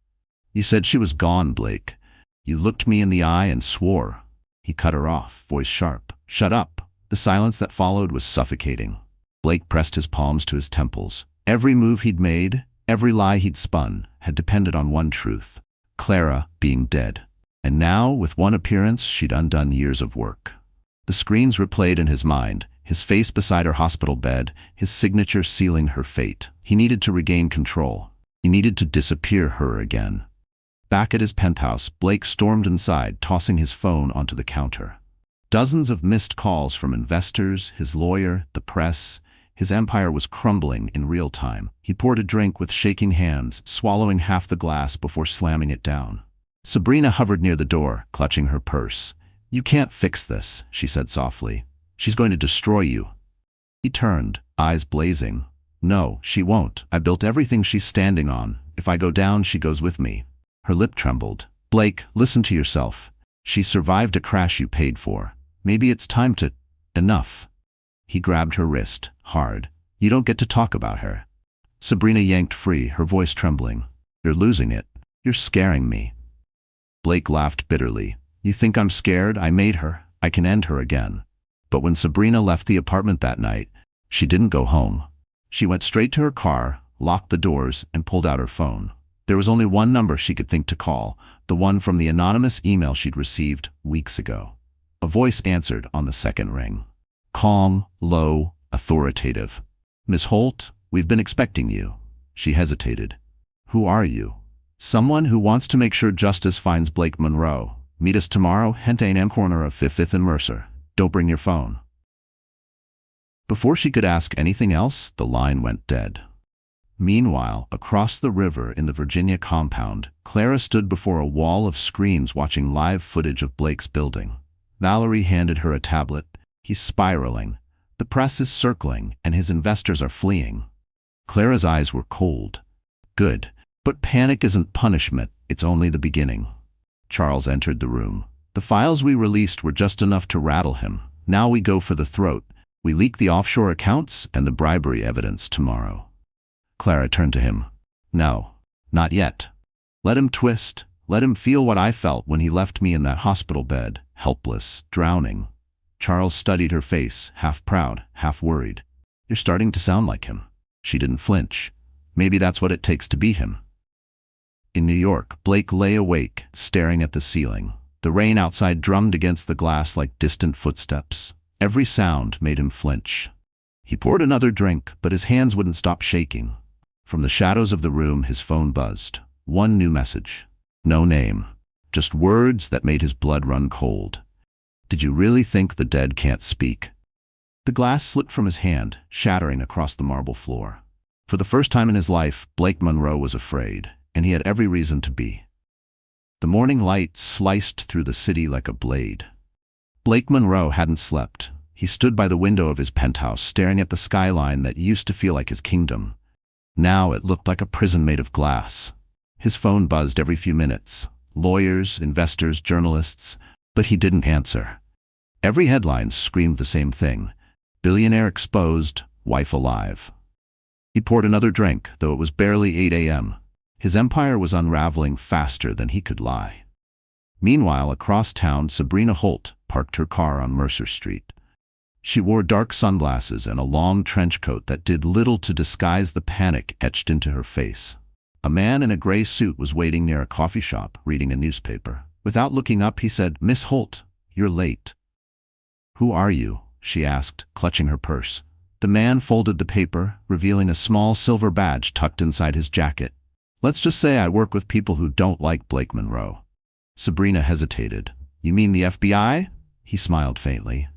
"You said she was gone, Blake. You looked me in the eye and swore." He cut her off, voice sharp. "Shut up." The silence that followed was suffocating. Blake pressed his palms to his temples. Every move he'd made, every lie he'd spun, had depended on one truth: Clara being dead. And now, with one appearance, she'd undone years of work. The screens replayed in his mind, his face beside her hospital bed, his signature sealing her fate. He needed to regain control. He needed to disappear her again. Back at his penthouse, Blake stormed inside, tossing his phone onto the counter. Dozens of missed calls from investors, his lawyer, the press. His empire was crumbling in real time. He poured a drink with shaking hands, swallowing half the glass before slamming it down. Sabrina hovered near the door, clutching her purse. "You can't fix this," she said softly. "She's going to destroy you." He turned, eyes blazing. "No, she won't. I built everything she's standing on. If I go down, she goes with me." Her lip trembled. "Blake, listen to yourself. She survived a crash you paid for. Maybe it's time to— Enough." He grabbed her wrist, hard. "You don't get to talk about her." Sabrina yanked free, her voice trembling. "You're losing it. You're scaring me." Blake laughed bitterly. "You think I'm scared? I made her. I can end her again." But when Sabrina left the apartment that night, she didn't go home. She went straight to her car, locked the doors, and pulled out her phone. There was only one number she could think to call, the one from the anonymous email she'd received weeks ago. A voice answered on the second ring. Calm, low, authoritative. "Miss Holt, we've been expecting you." She hesitated. "Who are you?" "Someone who wants to make sure justice finds Blake Monroe. Meet us tomorrow, Hente AM corner of 5th and Mercer. Don't bring your phone." Before she could ask anything else, the line went dead. Meanwhile, across the river in the Virginia compound, Clara stood before a wall of screens watching live footage of Blake's building. Valerie handed her a tablet. He's spiraling. The press is circling, and his investors are fleeing. Clara's eyes were cold. "Good. But panic isn't punishment, it's only the beginning." Charles entered the room. "The files we released were just enough to rattle him. Now we go for the throat. We leak the offshore accounts and the bribery evidence tomorrow." Clara turned to him. "No. Not yet. Let him twist. Let him feel what I felt when he left me in that hospital bed, helpless, drowning. Charles studied her face, half proud, half worried. You're starting to sound like him. She didn't flinch. Maybe that's what it takes to beat him. In New York, Blake lay awake, staring at the ceiling. The rain outside drummed against the glass like distant footsteps. Every sound made him flinch. He poured another drink, but his hands wouldn't stop shaking. From the shadows of the room, his phone buzzed. One new message. No name. Just words that made his blood run cold. Did you really think the dead can't speak? The glass slipped from his hand, shattering across the marble floor. For the first time in his life, Blake Monroe was afraid, and he had every reason to be. The morning light sliced through the city like a blade. Blake Monroe hadn't slept. He stood by the window of his penthouse, staring at the skyline that used to feel like his kingdom. Now it looked like a prison made of glass. His phone buzzed every few minutes. Lawyers, investors, journalists, but he didn't answer. Every headline screamed the same thing. Billionaire exposed, wife alive. He poured another drink, though it was barely 8 a.m. His empire was unraveling faster than he could lie. Meanwhile, across town, Sabrina Holt parked her car on Mercer Street. She wore dark sunglasses and a long trench coat that did little to disguise the panic etched into her face. A man in a gray suit was waiting near a coffee shop, reading a newspaper. Without looking up, he said, "Miss Holt, you're late." "Who are you?" she asked, clutching her purse. The man folded the paper, revealing a small silver badge tucked inside his jacket. "Let's just say I work with people who don't like Blake Monroe." Sabrina hesitated. "You mean the FBI?" He smiled faintly.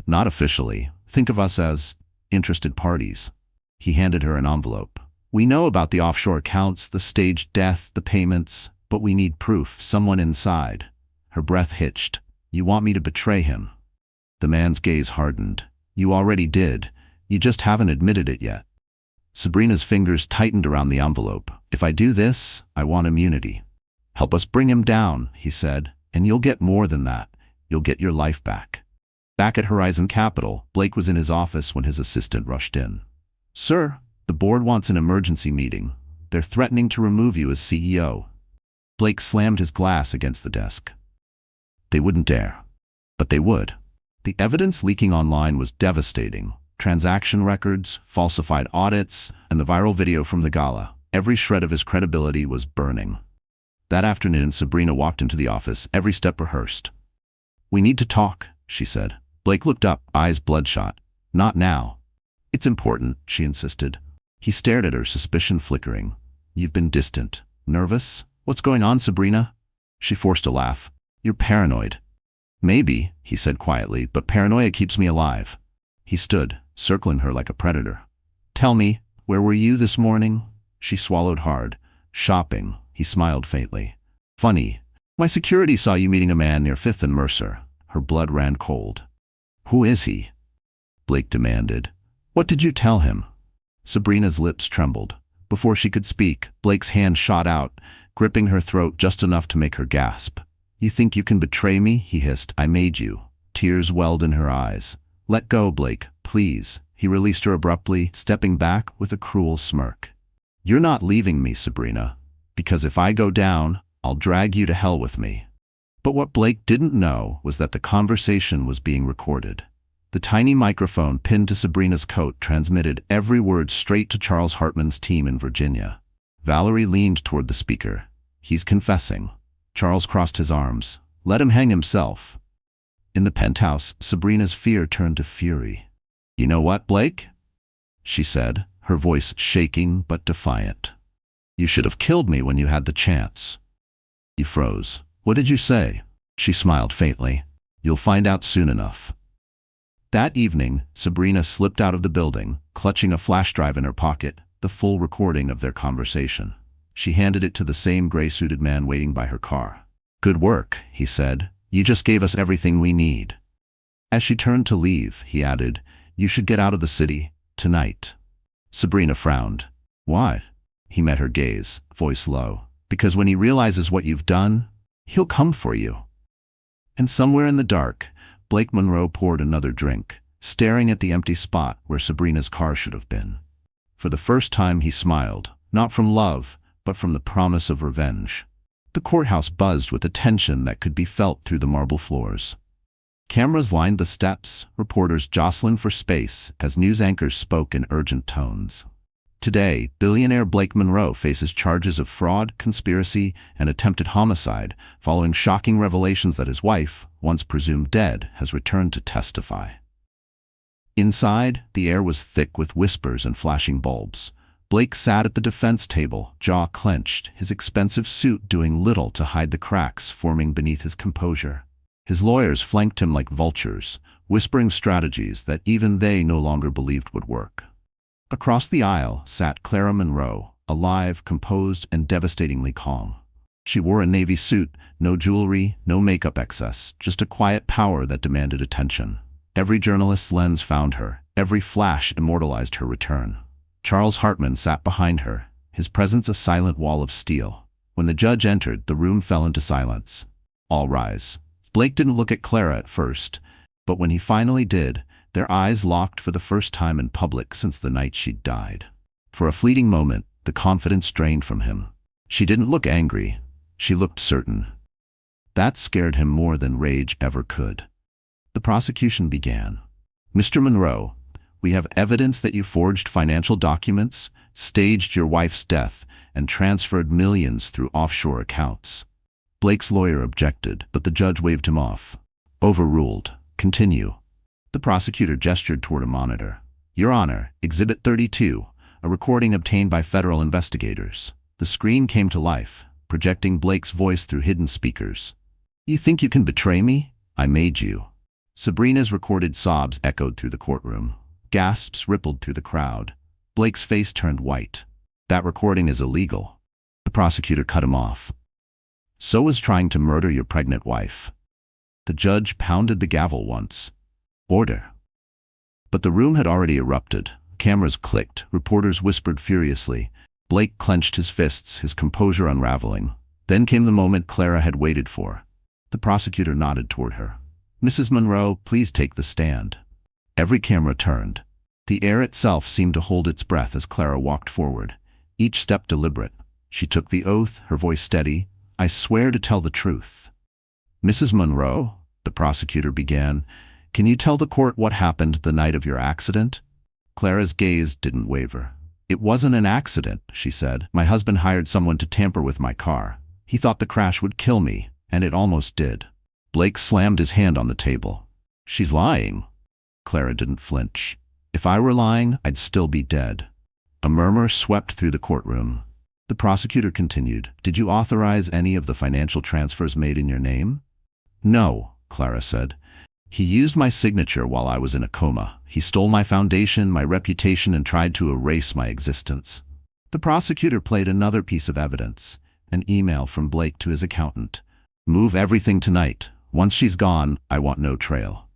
"Not officially. Think of us as interested parties." He handed her an envelope. "We know about the offshore accounts, the staged death, the payments, but we need proof, someone inside." Her breath hitched. "You want me to betray him?" The man's gaze hardened. "You already did. You just haven't admitted it yet." Sabrina's fingers tightened around the envelope. "If I do this, I want immunity." "Help us bring him down," he said, "and you'll get more than that. You'll get your life back." Back at Horizon Capital, Blake was in his office when his assistant rushed in. "Sir, the board wants an emergency meeting. They're threatening to remove you as CEO." Blake slammed his glass against the desk. They wouldn't dare. But they would. The evidence leaking online was devastating. Transaction records, falsified audits, and the viral video from the gala. Every shred of his credibility was burning. That afternoon, Sabrina walked into the office, every step rehearsed. "We need to talk," she said. Blake looked up, eyes bloodshot. "Not now." "It's important," she insisted. He stared at her, suspicion flickering. "You've been distant. Nervous? What's going on, Sabrina?" She forced a laugh. "You're paranoid." "Maybe," he said quietly, "but paranoia keeps me alive." He stood, circling her like a predator. "Tell me, where were you this morning?" She swallowed hard. "Shopping," he smiled faintly. "Funny. My security saw you meeting a man near 5th and Mercer." Her blood ran cold. "Who is he?" Blake demanded. "What did you tell him?" Sabrina's lips trembled. Before she could speak, Blake's hand shot out, gripping her throat just enough to make her gasp. "You think you can betray me?" he hissed. "I made you." Tears welled in her eyes. "Let go, Blake, please." He released her abruptly, stepping back with a cruel smirk. "You're not leaving me, Sabrina, because if I go down, I'll drag you to hell with me." But what Blake didn't know was that the conversation was being recorded. The tiny microphone pinned to Sabrina's coat transmitted every word straight to Charles Hartman's team in Virginia. Valerie leaned toward the speaker. "He's confessing." Charles crossed his arms. "Let him hang himself." In the penthouse, Sabrina's fear turned to fury. "You know what, Blake?" she said, her voice shaking but defiant. "You should have killed me when you had the chance." He froze. "What did you say?" She smiled faintly. "You'll find out soon enough." That evening, Sabrina slipped out of the building, clutching a flash drive in her pocket, the full recording of their conversation. She handed it to the same gray-suited man waiting by her car. "Good work," he said. "You just gave us everything we need." As she turned to leave, he added, "You should get out of the city, tonight." Sabrina frowned. "Why?" He met her gaze, voice low. "Because when he realizes what you've done, he'll come for you." And somewhere in the dark, Blake Monroe poured another drink, staring at the empty spot where Sabrina's car should have been. For the first time he smiled, not from love, but from the promise of revenge. The courthouse buzzed with a tension that could be felt through the marble floors. Cameras lined the steps, reporters jostling for space as news anchors spoke in urgent tones. Today, billionaire Blake Monroe faces charges of fraud, conspiracy, and attempted homicide, following shocking revelations that his wife, once presumed dead, has returned to testify. Inside, the air was thick with whispers and flashing bulbs. Blake sat at the defense table, jaw clenched, his expensive suit doing little to hide the cracks forming beneath his composure. His lawyers flanked him like vultures, whispering strategies that even they no longer believed would work. Across the aisle sat Clara Monroe, alive, composed, and devastatingly calm. She wore a navy suit, no jewelry, no makeup excess, just a quiet power that demanded attention. Every journalist's lens found her, every flash immortalized her return. Charles Hartman sat behind her, his presence a silent wall of steel. When the judge entered, the room fell into silence. All rise. Blake didn't look at Clara at first, but when he finally did, their eyes locked for the first time in public since the night she'd died. For a fleeting moment, the confidence drained from him. She didn't look angry. She looked certain. That scared him more than rage ever could. The prosecution began. "Mr. Monroe, we have evidence that you forged financial documents, staged your wife's death, and transferred millions through offshore accounts." Blake's lawyer objected, but the judge waved him off. "Overruled. Continue." The prosecutor gestured toward a monitor. "Your Honor, Exhibit 32, a recording obtained by federal investigators." The screen came to life, projecting Blake's voice through hidden speakers. "You think you can betray me? I made you." Sabrina's recorded sobs echoed through the courtroom. Gasps rippled through the crowd. Blake's face turned white. "That recording is illegal." The prosecutor cut him off. "So was trying to murder your pregnant wife." The judge pounded the gavel once. "Order." But the room had already erupted. Cameras clicked. Reporters whispered furiously. Blake clenched his fists, his composure unraveling. Then came the moment Clara had waited for. The prosecutor nodded toward her. "Mrs. Monroe, please take the stand." Every camera turned. The air itself seemed to hold its breath as Clara walked forward, each step deliberate. She took the oath, her voice steady. "I swear to tell the truth." "Mrs. Monroe," the prosecutor began, "can you tell the court what happened the night of your accident?" Clara's gaze didn't waver. "It wasn't an accident," she said. "My husband hired someone to tamper with my car. He thought the crash would kill me, and it almost did." Blake slammed his hand on the table. "She's lying." Clara didn't flinch. "If I were lying, I'd still be dead." A murmur swept through the courtroom. The prosecutor continued. "Did you authorize any of the financial transfers made in your name?" "No," Clara said. "He used my signature while I was in a coma. He stole my foundation, my reputation, and tried to erase my existence." The prosecutor played another piece of evidence, an email from Blake to his accountant. "Move everything tonight. Once she's gone, I want no trail."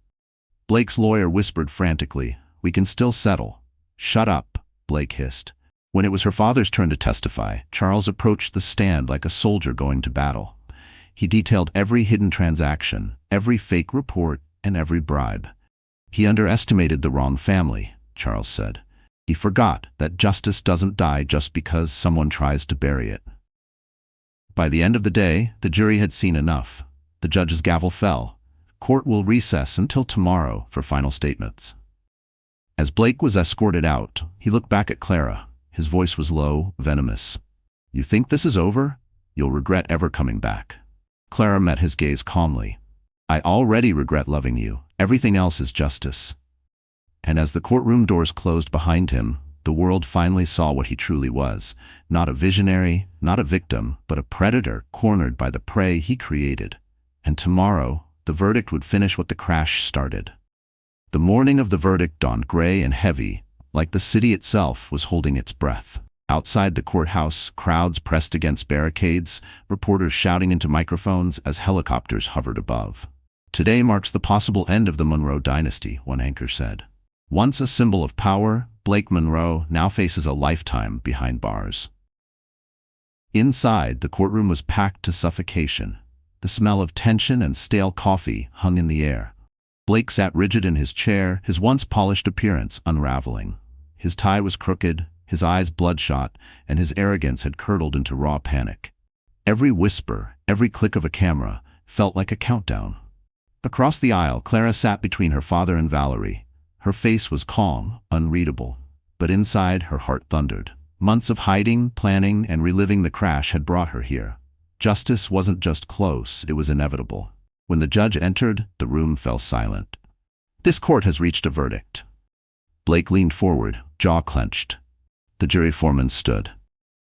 Blake's lawyer whispered frantically, "We can still settle." "Shut up," Blake hissed. When it was her father's turn to testify, Charles approached the stand like a soldier going to battle. He detailed every hidden transaction, every fake report, and every bribe. "He underestimated the wrong family," Charles said. "He forgot that justice doesn't die just because someone tries to bury it." By the end of the day, the jury had seen enough. The judge's gavel fell. Court will recess until tomorrow for final statements. As Blake was escorted out, he looked back at Clara. His voice was low, venomous. "You think this is over? You'll regret ever coming back." Clara met his gaze calmly. "I already regret loving you. Everything else is justice." And as the courtroom doors closed behind him, the world finally saw what he truly was. Not a visionary, not a victim, but a predator cornered by the prey he created. And tomorrow, the verdict would finish what the crash started. The morning of the verdict dawned gray and heavy, like the city itself was holding its breath. Outside the courthouse, crowds pressed against barricades, reporters shouting into microphones as helicopters hovered above. "Today marks the possible end of the Monroe dynasty," one anchor said. Once a symbol of power, Blake Monroe now faces a lifetime behind bars. Inside, the courtroom was packed to suffocation. The smell of tension and stale coffee hung in the air. Blake sat rigid in his chair, his once polished appearance unraveling. His tie was crooked, his eyes bloodshot, and his arrogance had curdled into raw panic. Every whisper, every click of a camera, felt like a countdown. Across the aisle, Clara sat between her father and Valerie. Her face was calm, unreadable, but inside her heart thundered. Months of hiding, planning, and reliving the crash had brought her here. Justice wasn't just close, it was inevitable. When the judge entered, the room fell silent. "This court has reached a verdict." Blake leaned forward, jaw clenched. The jury foreman stood.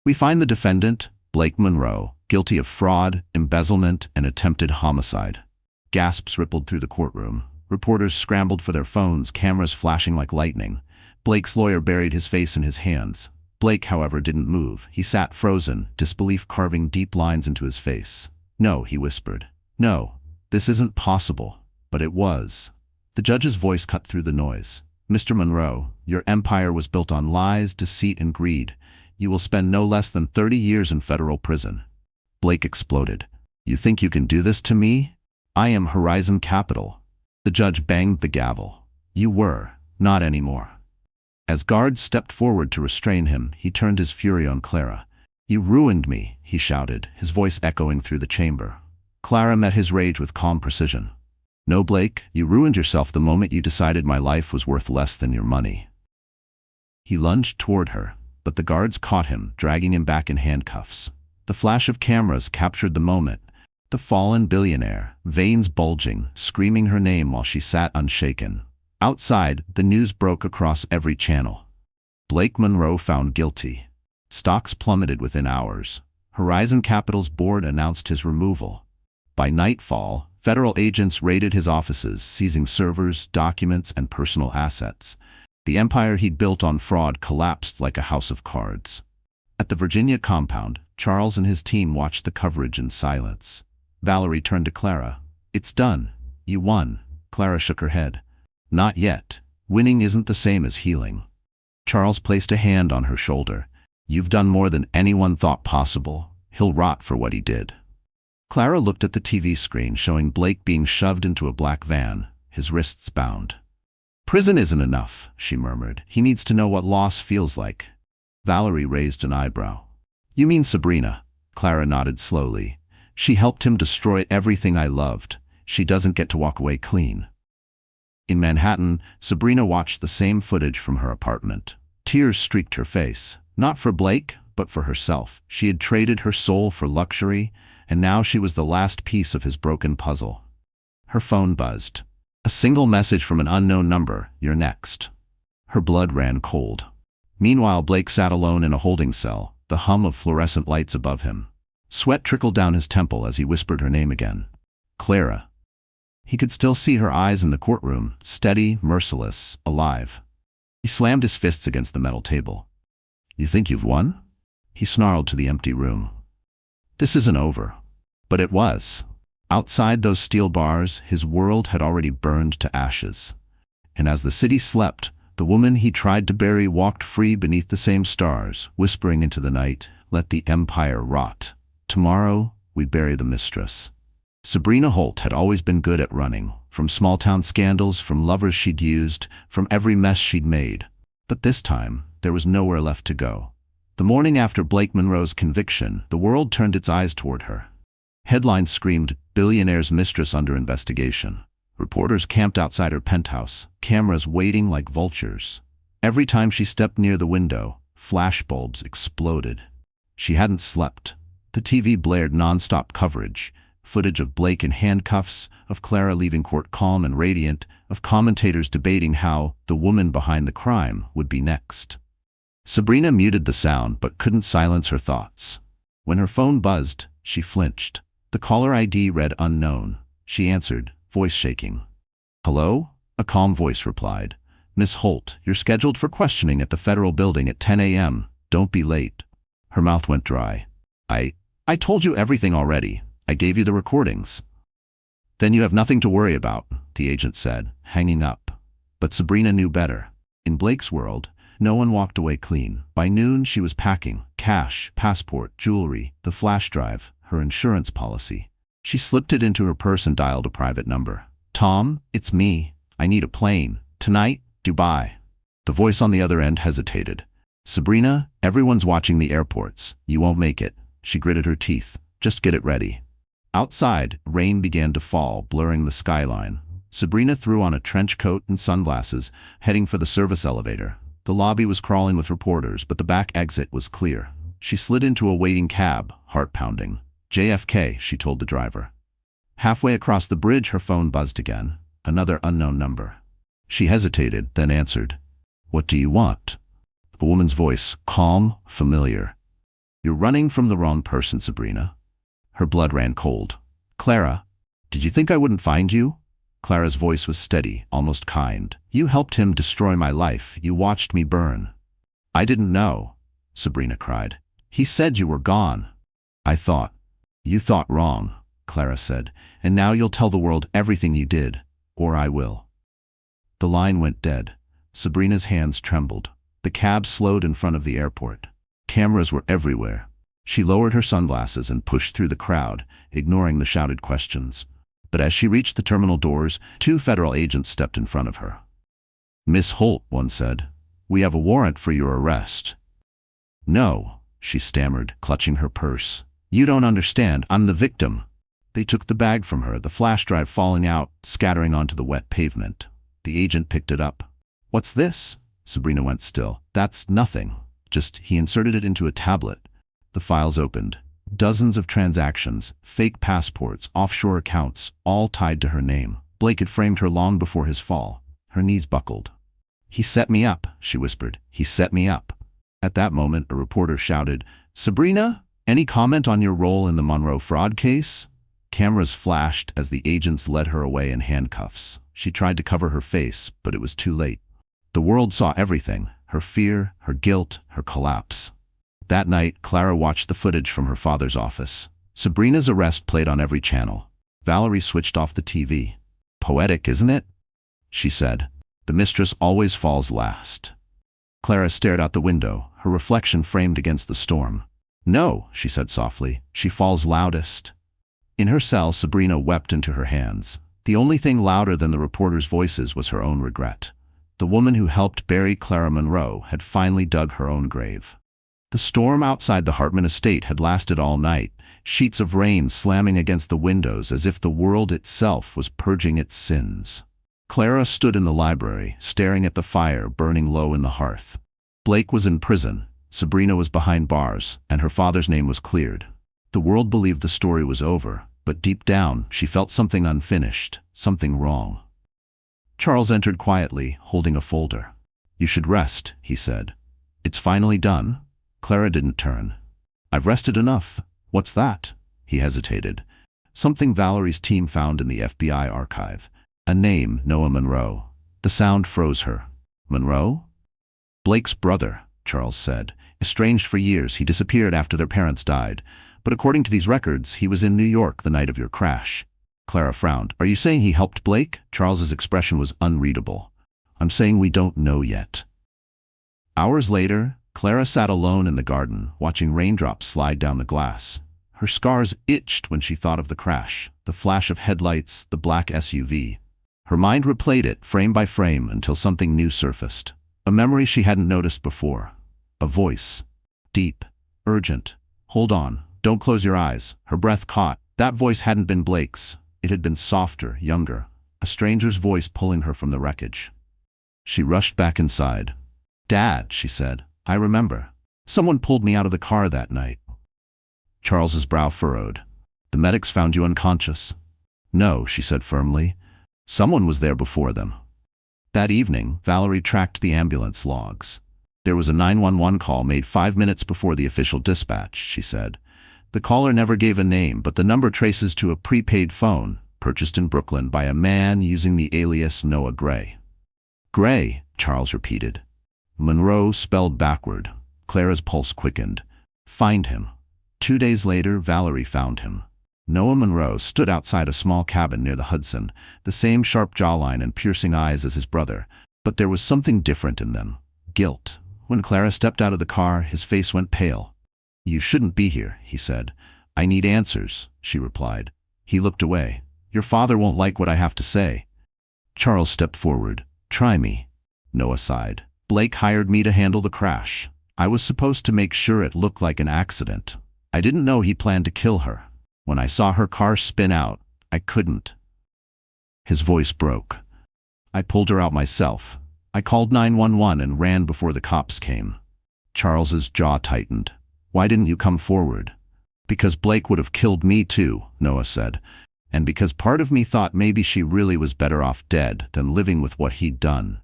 "We find the defendant, Blake Monroe, guilty of fraud, embezzlement, and attempted homicide." Gasps rippled through the courtroom. Reporters scrambled for their phones, cameras flashing like lightning. Blake's lawyer buried his face in his hands. Blake, however, didn't move. He sat frozen, disbelief carving deep lines into his face. "No," he whispered. "No, this isn't possible." But it was. The judge's voice cut through the noise. "Mr. Monroe, your empire was built on lies, deceit, and greed. You will spend no less than 30 years in federal prison." Blake exploded. "You think you can do this to me? I am Horizon Capital." The judge banged the gavel. "You were, not anymore." As guards stepped forward to restrain him, he turned his fury on Clara. "You ruined me," he shouted, his voice echoing through the chamber. Clara met his rage with calm precision. "No, Blake, you ruined yourself the moment you decided my life was worth less than your money." He lunged toward her, but the guards caught him, dragging him back in handcuffs. The flash of cameras captured the moment. The fallen billionaire, veins bulging, screaming her name while she sat unshaken. Outside, the news broke across every channel. Blake Monroe found guilty. Stocks plummeted within hours. Horizon Capital's board announced his removal. By nightfall, federal agents raided his offices, seizing servers, documents, and personal assets. The empire he'd built on fraud collapsed like a house of cards. At the Virginia compound, Charles and his team watched the coverage in silence. Valerie turned to Clara. "It's done. You won." Clara shook her head. "Not yet. Winning isn't the same as healing." Charles placed a hand on her shoulder. "You've done more than anyone thought possible. He'll rot for what he did." Clara looked at the TV screen showing Blake being shoved into a black van, his wrists bound. "Prison isn't enough," she murmured. "He needs to know what loss feels like." Valerie raised an eyebrow. "You mean Sabrina?" Clara nodded slowly. "She helped him destroy everything I loved. She doesn't get to walk away clean." In Manhattan, Sabrina watched the same footage from her apartment. Tears streaked her face. Not for Blake, but for herself. She had traded her soul for luxury, and now she was the last piece of his broken puzzle. Her phone buzzed. A single message from an unknown number, "You're next." Her blood ran cold. Meanwhile, Blake sat alone in a holding cell, the hum of fluorescent lights above him. Sweat trickled down his temple as he whispered her name again. "Clara." He could still see her eyes in the courtroom, steady, merciless, alive. He slammed his fists against the metal table. "You think you've won?" He snarled to the empty room. "This isn't over." But it was. Outside those steel bars, his world had already burned to ashes. And as the city slept, the woman he tried to bury walked free beneath the same stars, whispering into the night, "Let the empire rot. Tomorrow, we bury the mistress." Sabrina Holt had always been good at running, from small-town scandals, from lovers she'd used, from every mess she'd made. But this time, there was nowhere left to go. The morning after Blake Monroe's conviction, the world turned its eyes toward her. Headlines screamed, "Billionaire's mistress under investigation." Reporters camped outside her penthouse, cameras waiting like vultures. Every time she stepped near the window, flashbulbs exploded. She hadn't slept. The TV blared non-stop coverage, footage of Blake in handcuffs, of Clara leaving court calm and radiant, of commentators debating how the woman behind the crime would be next. Sabrina muted the sound but couldn't silence her thoughts. When her phone buzzed, she flinched. The caller ID read unknown. She answered, voice shaking. "Hello?" A calm voice replied. "Miss Holt, you're scheduled for questioning at the federal building at 10 a.m. Don't be late." Her mouth went dry. I told you everything already. I gave you the recordings." "Then you have nothing to worry about," the agent said, hanging up. But Sabrina knew better. In Blake's world, no one walked away clean. By noon, she was packing cash, passport, jewelry, the flash drive, her insurance policy. She slipped it into her purse and dialed a private number. "Tom, it's me. I need a plane. Tonight, Dubai." The voice on the other end hesitated. Sabrina, everyone's watching the airports. You won't make it. She gritted her teeth. Just get it ready. Outside, rain began to fall, blurring the skyline. Sabrina threw on a trench coat and sunglasses, heading for the service elevator. The lobby was crawling with reporters, but the back exit was clear. She slid into a waiting cab, heart pounding. JFK, she told the driver. Halfway across the bridge, her phone buzzed again. Another unknown number. She hesitated, then answered. What do you want? A woman's voice, calm, familiar. You're running from the wrong person, Sabrina. Her blood ran cold. Clara, did you think I wouldn't find you? Clara's voice was steady, almost kind. You helped him destroy my life. You watched me burn. I didn't know, Sabrina cried. He said you were gone. I thought. You thought wrong, Clara said, and now you'll tell the world everything you did, or I will. The line went dead. Sabrina's hands trembled. The cab slowed in front of the airport. Cameras were everywhere. She lowered her sunglasses and pushed through the crowd, ignoring the shouted questions. But as she reached the terminal doors, 2 federal agents stepped in front of her. Miss Holt, one said, we have a warrant for your arrest. No, she stammered, clutching her purse. You don't understand, I'm the victim. They took the bag from her, the flash drive falling out, scattering onto the wet pavement. The agent picked it up. What's this? Sabrina went still. That's nothing. Just he inserted it into a tablet. The files opened. Dozens of transactions, fake passports, offshore accounts, all tied to her name. Blake had framed her long before his fall. Her knees buckled. He set me up, she whispered. He set me up. At that moment, a reporter shouted, Sabrina, any comment on your role in the Monroe fraud case? Cameras flashed as the agents led her away in handcuffs. She tried to cover her face, but it was too late. The world saw everything, her fear, her guilt, her collapse. That night, Clara watched the footage from her father's office. Sabrina's arrest played on every channel. Valerie switched off the TV. Poetic, isn't it? She said. The mistress always falls last. Clara stared out the window, her reflection framed against the storm. No, she said softly, she falls loudest. In her cell, Sabrina wept into her hands. The only thing louder than the reporters' voices was her own regret. The woman who helped bury Clara Monroe had finally dug her own grave. The storm outside the Hartman estate had lasted all night, sheets of rain slamming against the windows as if the world itself was purging its sins. Clara stood in the library, staring at the fire burning low in the hearth. Blake was in prison, Sabrina was behind bars, and her father's name was cleared. The world believed the story was over, but deep down she felt something unfinished, something wrong. Charles entered quietly, holding a folder. You should rest, he said. It's finally done? Clara didn't turn. I've rested enough. What's that? He hesitated. Something Valerie's team found in the FBI archive. A name, Noah Monroe. The sound froze her. Monroe? Blake's brother, Charles said. Estranged for years, he disappeared after their parents died. But according to these records, he was in New York the night of your crash. Clara frowned. Are you saying he helped Blake? Charles's expression was unreadable. I'm saying we don't know yet. Hours later, Clara sat alone in the garden, watching raindrops slide down the glass. Her scars itched when she thought of the crash, the flash of headlights, the black SUV. Her mind replayed it, frame by frame, until something new surfaced. A memory she hadn't noticed before. A voice. Deep. Urgent. Hold on. Don't close your eyes. Her breath caught. That voice hadn't been Blake's. It had been softer, younger. A stranger's voice pulling her from the wreckage. She rushed back inside. Dad, she said. I remember. Someone pulled me out of the car that night. Charles's brow furrowed. The medics found you unconscious. No, she said firmly. Someone was there before them. That evening, Valerie tracked the ambulance logs. There was a 911 call made 5 minutes before the official dispatch, she said. The caller never gave a name, but the number traces to a prepaid phone, purchased in Brooklyn by a man using the alias Noah Gray. Gray, Charles repeated. Monroe spelled backward. Clara's pulse quickened. Find him. 2 days later, Valerie found him. Noah Monroe stood outside a small cabin near the Hudson, the same sharp jawline and piercing eyes as his brother, but there was something different in them. Guilt. When Clara stepped out of the car, his face went pale. You shouldn't be here, he said. I need answers, she replied. He looked away. Your father won't like what I have to say. Charles stepped forward. Try me. Noah sighed. Blake hired me to handle the crash. I was supposed to make sure it looked like an accident. I didn't know he planned to kill her. When I saw her car spin out, I couldn't." His voice broke. "I pulled her out myself. I called 911 and ran before the cops came." Charles's jaw tightened. "Why didn't you come forward?" "Because Blake would have killed me too," Noah said. "And because part of me thought maybe she really was better off dead than living with what he'd done."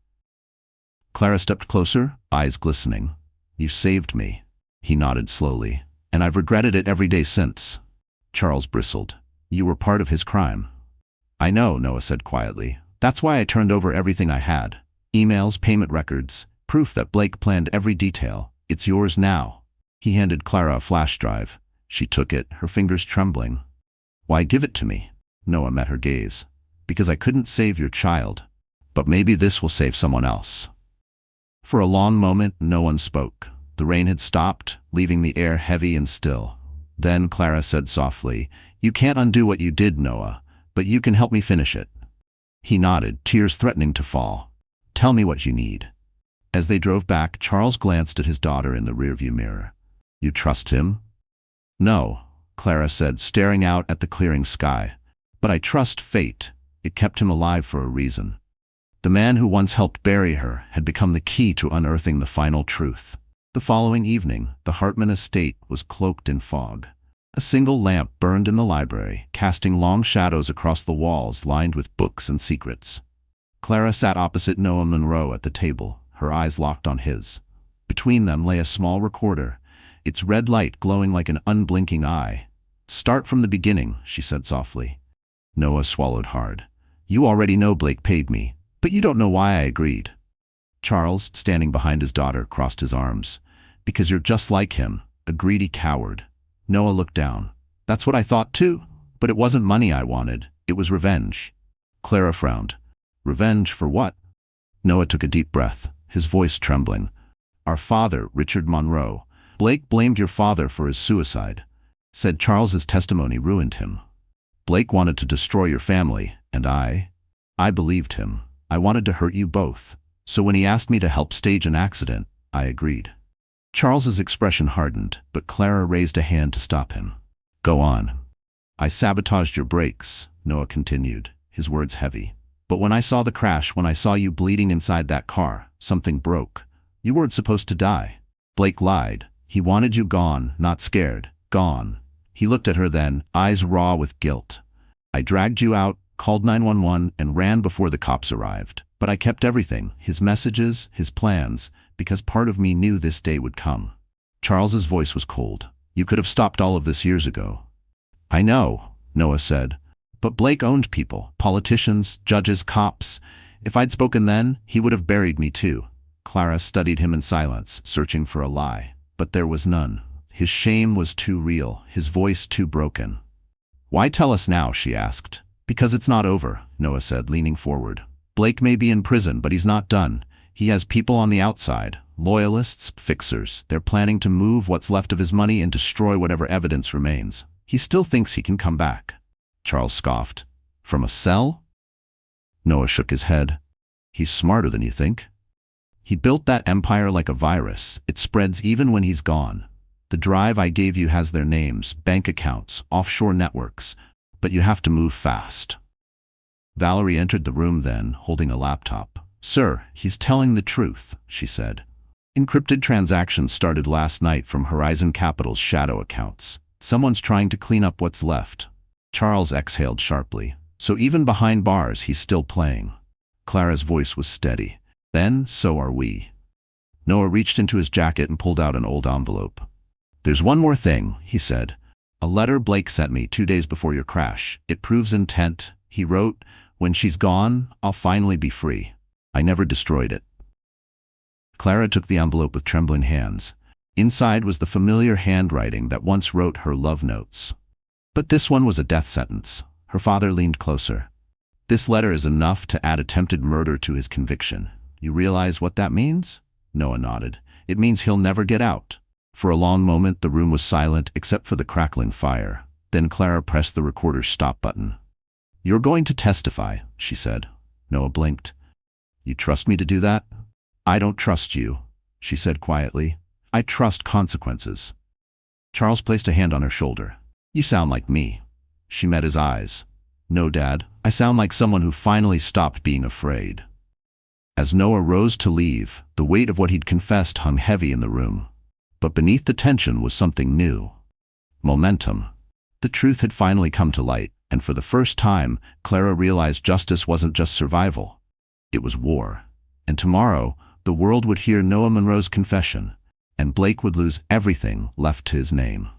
Clara stepped closer, eyes glistening. "You saved me." He nodded slowly. "And I've regretted it every day since." Charles bristled. "You were part of his crime." "I know," Noah said quietly. "That's why I turned over everything I had. Emails, payment records, proof that Blake planned every detail. It's yours now." He handed Clara a flash drive. She took it, her fingers trembling. "Why give it to me?" Noah met her gaze. "Because I couldn't save your child. But maybe this will save someone else." For a long moment, no one spoke. The rain had stopped, leaving the air heavy and still. Then Clara said softly, "You can't undo what you did, Noah, but you can help me finish it." He nodded, tears threatening to fall. "Tell me what you need." As they drove back, Charles glanced at his daughter in the rearview mirror. "You trust him?" "No," Clara said, staring out at the clearing sky. "But I trust fate. It kept him alive for a reason." The man who once helped bury her had become the key to unearthing the final truth. The following evening, the Hartman estate was cloaked in fog. A single lamp burned in the library, casting long shadows across the walls lined with books and secrets. Clara sat opposite Noah Monroe at the table, her eyes locked on his. Between them lay a small recorder, its red light glowing like an unblinking eye. "Start from the beginning," she said softly. Noah swallowed hard. "You already know Blake paid me, but you don't know why I agreed." Charles, standing behind his daughter, crossed his arms. "Because you're just like him, a greedy coward." Noah looked down. "That's what I thought too, but it wasn't money I wanted. It was revenge." Clara frowned. "Revenge for what?" Noah took a deep breath, his voice trembling. "Our father, Richard Monroe. Blake blamed your father for his suicide. Said Charles's testimony ruined him. Blake wanted to destroy your family, and I believed him. I wanted to hurt you both. So when he asked me to help stage an accident, I agreed." Charles's expression hardened, but Clara raised a hand to stop him. "Go on." "I sabotaged your brakes," Noah continued, his words heavy. "But when I saw the crash, when I saw you bleeding inside that car, something broke. You weren't supposed to die. Blake lied. He wanted you gone, not scared. Gone." He looked at her then, eyes raw with guilt. "I dragged you out, called 911, and ran before the cops arrived. But I kept everything, his messages, his plans, because part of me knew this day would come." Charles's voice was cold. "You could have stopped all of this years ago." "I know," Noah said. "But Blake owned people, politicians, judges, cops. If I'd spoken then, he would have buried me too." Clara studied him in silence, searching for a lie. But there was none. His shame was too real, his voice too broken. "Why tell us now?" she asked. "Because it's not over," Noah said, leaning forward. "Blake may be in prison, but he's not done. He has people on the outside, loyalists, fixers. They're planning to move what's left of his money and destroy whatever evidence remains. He still thinks he can come back." Charles scoffed. "From a cell?" Noah shook his head. "He's smarter than you think. He built that empire like a virus. It spreads even when he's gone. The drive I gave you has their names, bank accounts, offshore networks, but you have to move fast." Valerie entered the room then, holding a laptop. "Sir, he's telling the truth," she said. "Encrypted transactions started last night from Horizon Capital's shadow accounts. Someone's trying to clean up what's left." Charles exhaled sharply. "So even behind bars, he's still playing." Clara's voice was steady. "Then, so are we." Noah reached into his jacket and pulled out an old envelope. "There's one more thing," he said. "A letter Blake sent me 2 days before your crash. It proves intent. He wrote, 'When she's gone, I'll finally be free.' I never destroyed it." Clara took the envelope with trembling hands. Inside was the familiar handwriting that once wrote her love notes. But this one was a death sentence. Her father leaned closer. "This letter is enough to add attempted murder to his conviction. You realize what that means?" Noah nodded. "It means he'll never get out." For a long moment the room was silent except for the crackling fire. Then Clara pressed the recorder's stop button. "You're going to testify," she said. Noah blinked. "You trust me to do that?" "I don't trust you," she said quietly. I trust consequences. Charles placed a hand on her shoulder. You sound like me. She met his eyes. No, Dad, I sound like someone who finally stopped being afraid. As Noah rose to leave, the weight of what he'd confessed hung heavy in the room. But beneath the tension was something new. Momentum. The truth had finally come to light, and for the first time, Clara realized justice wasn't just survival. It was war. And tomorrow, the world would hear Noah Monroe's confession, and Blake would lose everything left to his name.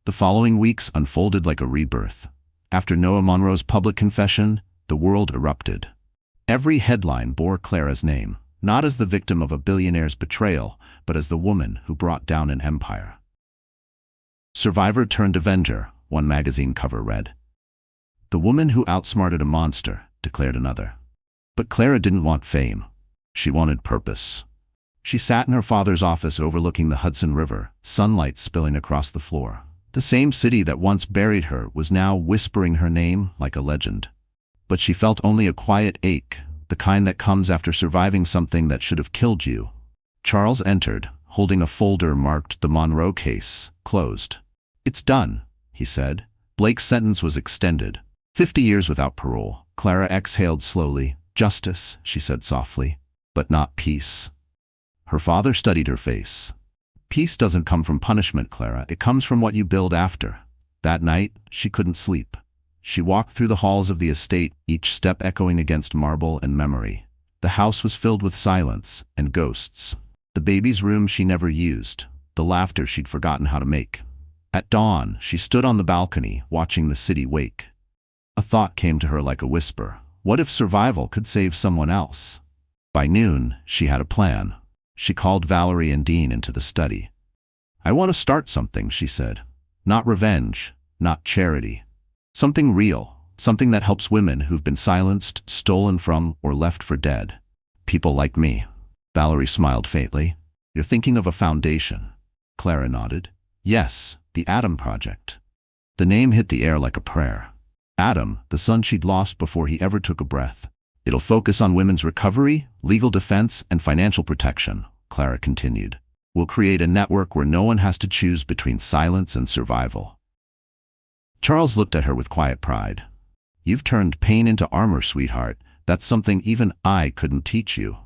The following weeks unfolded like a rebirth. After Noah Monroe's public confession, the world erupted. Every headline bore Clara's name, not as the victim of a billionaire's betrayal, but as the woman who brought down an empire. Survivor turned Avenger, one magazine cover read. The woman who outsmarted a monster, declared another. But Clara didn't want fame. She wanted purpose. She sat in her father's office overlooking the Hudson River, sunlight spilling across the floor. The same city that once buried her was now whispering her name like a legend. But she felt only a quiet ache, the kind that comes after surviving something that should have killed you. Charles entered, holding a folder marked "The Monroe Case, Closed." It's done, he said. Blake's sentence was extended. 50 years without parole. Clara exhaled slowly. Justice, she said softly, but not peace. Her father studied her face. Peace doesn't come from punishment, Clara. It comes from what you build after. That night, she couldn't sleep. She walked through the halls of the estate, each step echoing against marble and memory. The house was filled with silence and ghosts. The baby's room she never used, the laughter she'd forgotten how to make. At dawn, she stood on the balcony, watching the city wake. A thought came to her like a whisper. What if survival could save someone else? By noon, she had a plan. She called Valerie and Dean into the study. I want to start something, she said. Not revenge, not charity. Something real, something that helps women who've been silenced, stolen from, or left for dead. People like me. Valerie smiled faintly. You're thinking of a foundation. Clara nodded. Yes, the Adam Project. The name hit the air like a prayer. Adam, the son she'd lost before he ever took a breath. It'll focus on women's recovery, legal defense, and financial protection, Clara continued. We'll create a network where no one has to choose between silence and survival. Charles looked at her with quiet pride. You've turned pain into armor, sweetheart. That's something even I couldn't teach you.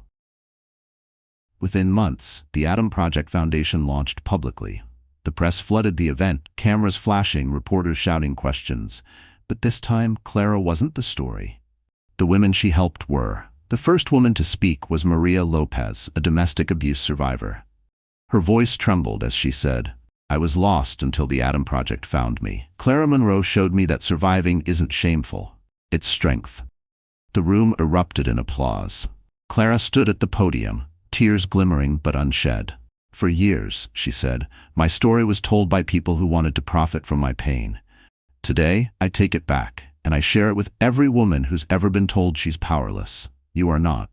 Within months, the Adam Project Foundation launched publicly. The press flooded the event, cameras flashing, reporters shouting questions. But this time, Clara wasn't the story. The women she helped were. The first woman to speak was Maria Lopez, a domestic abuse survivor. Her voice trembled as she said, I was lost until the Adam Project found me. Clara Monroe showed me that surviving isn't shameful. It's strength. The room erupted in applause. Clara stood at the podium, tears glimmering but unshed. For years, she said, my story was told by people who wanted to profit from my pain. Today, I take it back, and I share it with every woman who's ever been told she's powerless. You are not.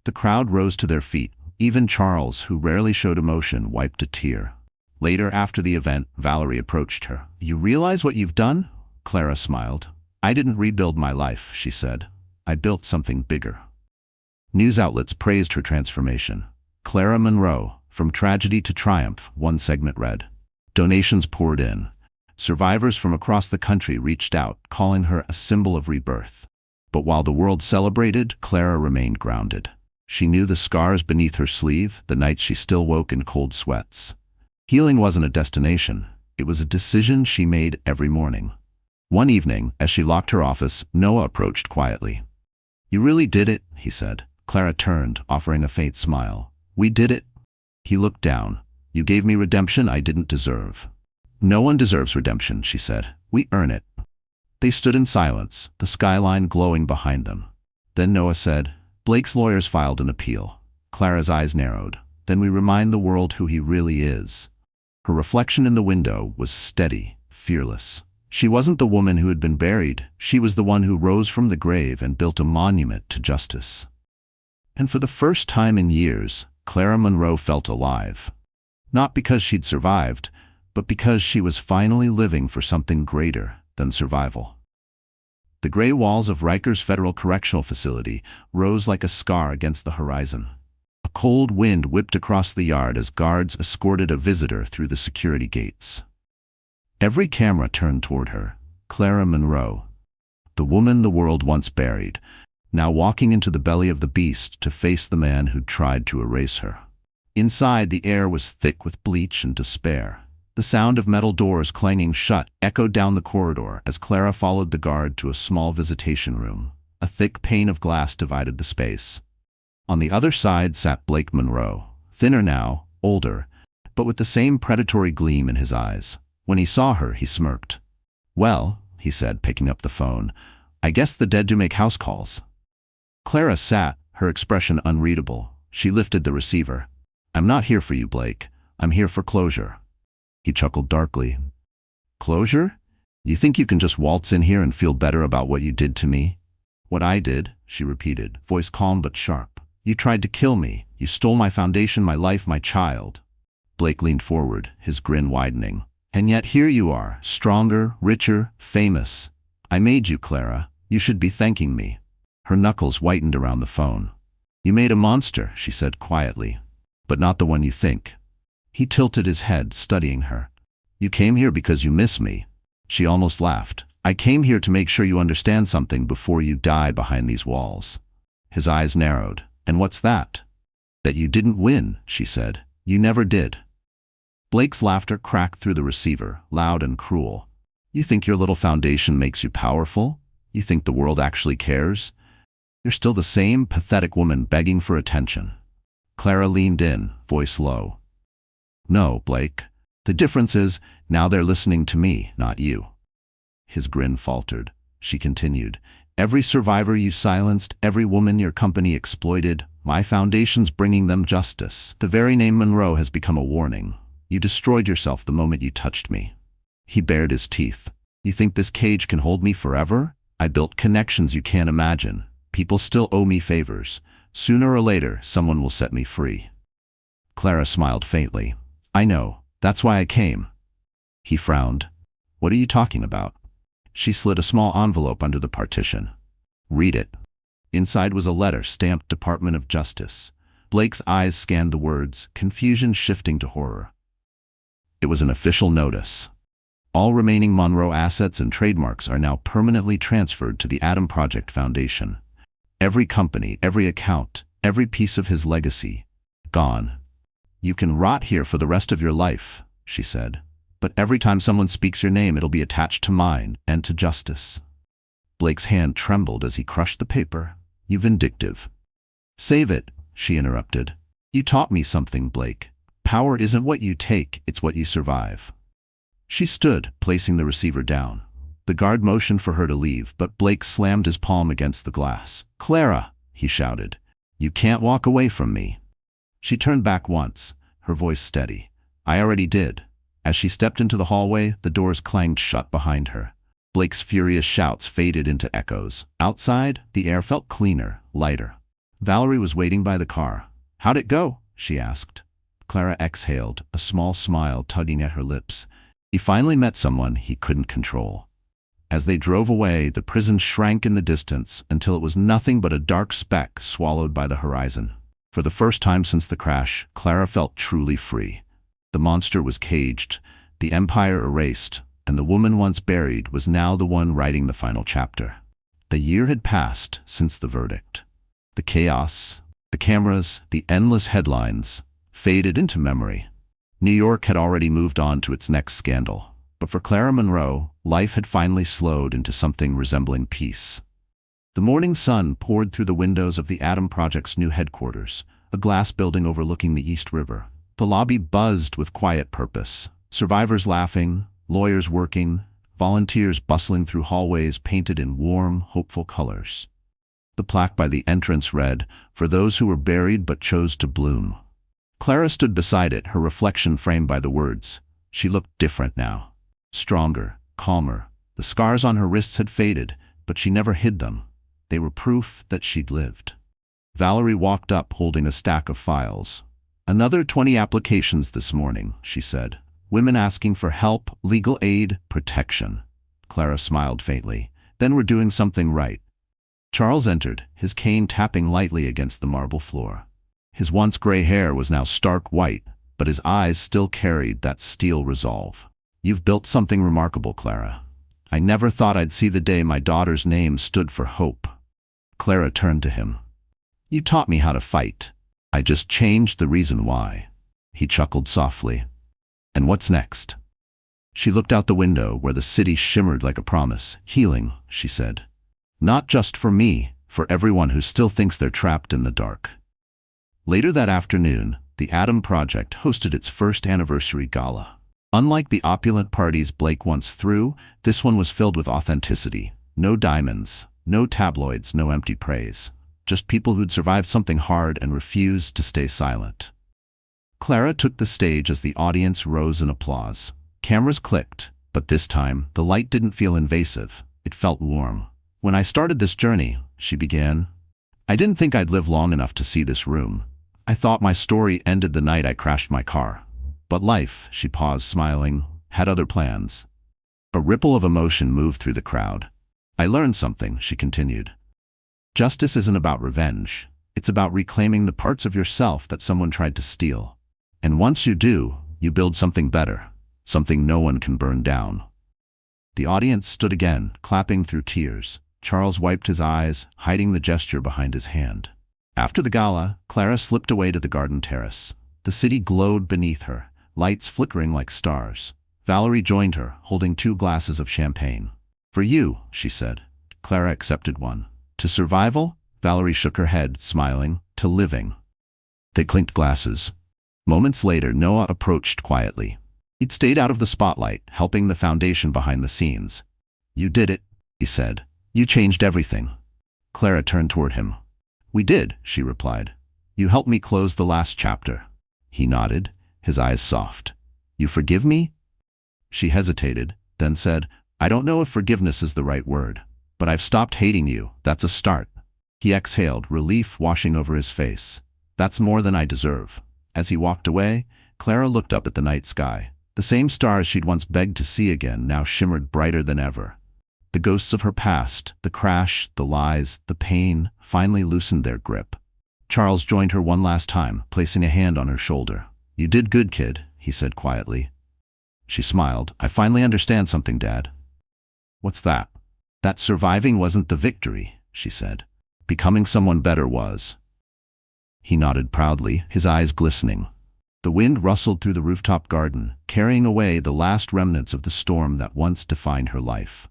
The crowd rose to their feet. Even Charles, who rarely showed emotion, wiped a tear. Later, after the event, Valerie approached her. You realize what you've done? Clara smiled. I didn't rebuild my life, she said. I built something bigger. News outlets praised her transformation. Clara Monroe, from tragedy to triumph, one segment read. Donations poured in. Survivors from across the country reached out, calling her a symbol of rebirth. But while the world celebrated, Clara remained grounded. She knew the scars beneath her sleeve, the nights she still woke in cold sweats. Healing wasn't a destination. It was a decision she made every morning. One evening, as she locked her office, Noah approached quietly. You really did it, he said. Clara turned, offering a faint smile. We did it. He looked down. You gave me redemption I didn't deserve. No one deserves redemption, she said. We earn it. They stood in silence, the skyline glowing behind them. Then Noah said, Blake's lawyers filed an appeal. Clara's eyes narrowed. Then we remind the world who he really is. Her reflection in the window was steady, fearless. She wasn't the woman who had been buried. She was the one who rose from the grave and built a monument to justice. And for the first time in years, Clara Monroe felt alive. Not because she'd survived, but because she was finally living for something greater than survival. The gray walls of Rikers Federal Correctional Facility rose like a scar against the horizon. A A cold wind whipped across the yard as guards escorted a visitor through the security gates. Every camera turned toward her. Clara Monroe, the woman the world once buried, now walking into the belly of the beast to face the man who'd tried to erase her. Inside, the air was thick with bleach and despair. The sound of metal doors clanging shut echoed down the corridor as Clara followed the guard to a small visitation room. A thick pane of glass divided the space. On the other side sat Blake Monroe, thinner now, older, but with the same predatory gleam in his eyes. When he saw her, he smirked. "Well," he said, picking up the phone, "I guess the dead do make house calls." Clara sat, her expression unreadable. She lifted the receiver. "I'm not here for you, Blake. I'm here for closure." He chuckled darkly. "Closure? You think you can just waltz in here and feel better about what you did to me?" "What I did," she repeated, voice calm but sharp. "You tried to kill me. You stole my foundation, my life, my child." Blake leaned forward, his grin widening. "And yet here you are, stronger, richer, famous. I made you, Clara. You should be thanking me." Her knuckles whitened around the phone. "You made a monster," she said quietly, "but not the one you think." He tilted his head, studying her. "You came here because you miss me." She almost laughed. "I came here to make sure you understand something before you die behind these walls." His eyes narrowed. "And what's that?" "That you didn't win," she said. "You never did." Blake's laughter cracked through the receiver, loud and cruel. "You think your little foundation makes you powerful? You think the world actually cares? You're still the same pathetic woman begging for attention." Clara leaned in, voice low. "No, Blake. The difference is, now they're listening to me, not you." His grin faltered. She continued, "Every survivor you silenced, every woman your company exploited, my foundation's bringing them justice. The very name Monroe has become a warning. You destroyed yourself the moment you touched me." He bared his teeth. "You think this cage can hold me forever? I built connections you can't imagine. People still owe me favors. Sooner or later, someone will set me free." Clara smiled faintly. "I know. That's why I came." He frowned. "What are you talking about?" She slid a small envelope under the partition. "Read it." Inside was a letter stamped Department of Justice. Blake's eyes scanned the words, confusion shifting to horror. It was an official notice. All remaining Monroe assets and trademarks are now permanently transferred to the Atom Project Foundation. Every company, every account, every piece of his legacy, gone. "You can rot here for the rest of your life," she said. "But every time someone speaks your name, it'll be attached to mine and to justice." Blake's hand trembled as he crushed the paper. "You vindictive." "Save it," she interrupted. "You taught me something, Blake. Power isn't what you take, it's what you survive." She stood, placing the receiver down. The guard motioned for her to leave, but Blake slammed his palm against the glass. "Clara," he shouted, "you can't walk away from me." She turned back once, her voice steady. "I already did." As she stepped into the hallway, the doors clanged shut behind her. Blake's furious shouts faded into echoes. Outside, the air felt cleaner, lighter. Valerie was waiting by the car. "How'd it go?" she asked. Clara exhaled, a small smile tugging at her lips. He finally met someone he couldn't control. As they drove away, the prison shrank in the distance until it was nothing but a dark speck swallowed by the horizon. For the first time since the crash, Clara felt truly free. The monster was caged, the empire erased, and the woman once buried was now the one writing the final chapter. The year had passed since the verdict. The chaos, the cameras, the endless headlines faded into memory. New York had already moved on to its next scandal. But for Clara Monroe, life had finally slowed into something resembling peace. The morning sun poured through the windows of the Atom Project's new headquarters, a glass building overlooking the East River. The lobby buzzed with quiet purpose. Survivors laughing, lawyers working, volunteers bustling through hallways painted in warm, hopeful colors. The plaque by the entrance read, "For those who were buried but chose to bloom." Clara stood beside it, her reflection framed by the words. She looked different now. Stronger, calmer. The scars on her wrists had faded, but she never hid them. They were proof that she'd lived. Valerie walked up holding a stack of files. "Another 20 applications this morning," she said. "Women asking for help, legal aid, protection." Clara smiled faintly. "Then we're doing something right." Charles entered, his cane tapping lightly against the marble floor. His once gray hair was now stark white, but his eyes still carried that steel resolve. "You've built something remarkable, Clara. I never thought I'd see the day my daughter's name stood for hope." Clara turned to him. "You taught me how to fight. I just changed the reason why." He chuckled softly. "And what's next?" She looked out the window where the city shimmered like a promise. "Healing," she said. "Not just for me, for everyone who still thinks they're trapped in the dark." Later that afternoon, the Atom Project hosted its first anniversary gala. Unlike the opulent parties Blake once threw, this one was filled with authenticity. No diamonds, no tabloids, no empty praise. Just people who'd survived something hard and refused to stay silent. Clara took the stage as the audience rose in applause. Cameras clicked, but this time, the light didn't feel invasive. It felt warm. "When I started this journey," she began, "I didn't think I'd live long enough to see this room. I thought my story ended the night I crashed my car. But life," she paused smiling, "had other plans." A ripple of emotion moved through the crowd. "I learned something," she continued. "Justice isn't about revenge. It's about reclaiming the parts of yourself that someone tried to steal. And once you do, you build something better, something no one can burn down." The audience stood again, clapping through tears. Charles wiped his eyes, hiding the gesture behind his hand. After the gala, Clara slipped away to the garden terrace. The city glowed beneath her, lights flickering like stars. Valerie joined her, holding 2 glasses of champagne. "For you," she said. Clara accepted one. "To survival?" Valerie shook her head, smiling. "To living." They clinked glasses. Moments later, Noah approached quietly. He'd stayed out of the spotlight, helping the foundation behind the scenes. "You did it," he said. "You changed everything." Clara turned toward him. "We did," she replied. "You helped me close the last chapter." He nodded, his eyes soft. "You forgive me?" She hesitated, then said, "I don't know if forgiveness is the right word, but I've stopped hating you. That's a start." He exhaled, relief washing over his face. "That's more than I deserve." As he walked away, Clara looked up at the night sky. The same stars she'd once begged to see again now shimmered brighter than ever. The ghosts of her past, the crash, the lies, the pain, finally loosened their grip. Charles joined her one last time, placing a hand on her shoulder. "You did good, kid," he said quietly. She smiled. "I finally understand something, Dad." "What's that?" "That surviving wasn't the victory," she said. "Becoming someone better was." He nodded proudly, his eyes glistening. The wind rustled through the rooftop garden, carrying away the last remnants of the storm that once defined her life.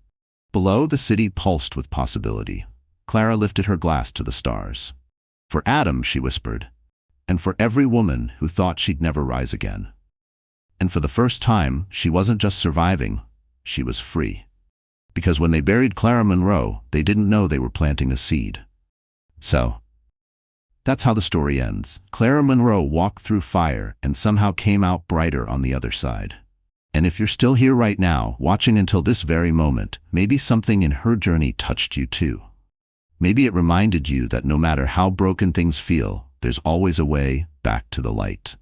Below, the city pulsed with possibility. Clara lifted her glass to the stars. "For Adam," she whispered, "and for every woman who thought she'd never rise again." And for the first time, she wasn't just surviving, she was free. Because when they buried Clara Monroe, they didn't know they were planting a seed. So, that's how the story ends. Clara Monroe walked through fire and somehow came out brighter on the other side. And if you're still here right now, watching until this very moment, maybe something in her journey touched you too. Maybe it reminded you that no matter how broken things feel, there's always a way back to the light.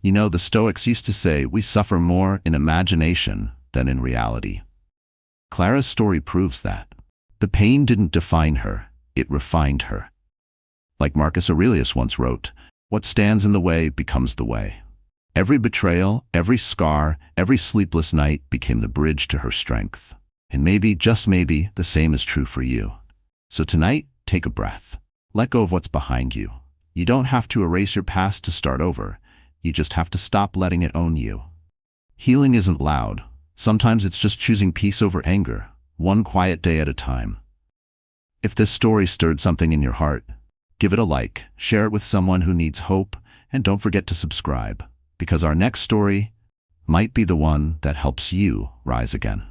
You know, the Stoics used to say we suffer more in imagination than in reality. Clara's story proves that. The pain didn't define her, it refined her. Like Marcus Aurelius once wrote, "What stands in the way becomes the way." Every betrayal, every scar, every sleepless night became the bridge to her strength. And maybe, just maybe, the same is true for you. So tonight, take a breath. Let go of what's behind you. You don't have to erase your past to start over. You just have to stop letting it own you. Healing isn't loud. Sometimes it's just choosing peace over anger, one quiet day at a time. If this story stirred something in your heart, give it a like, share it with someone who needs hope, and don't forget to subscribe, because our next story might be the one that helps you rise again.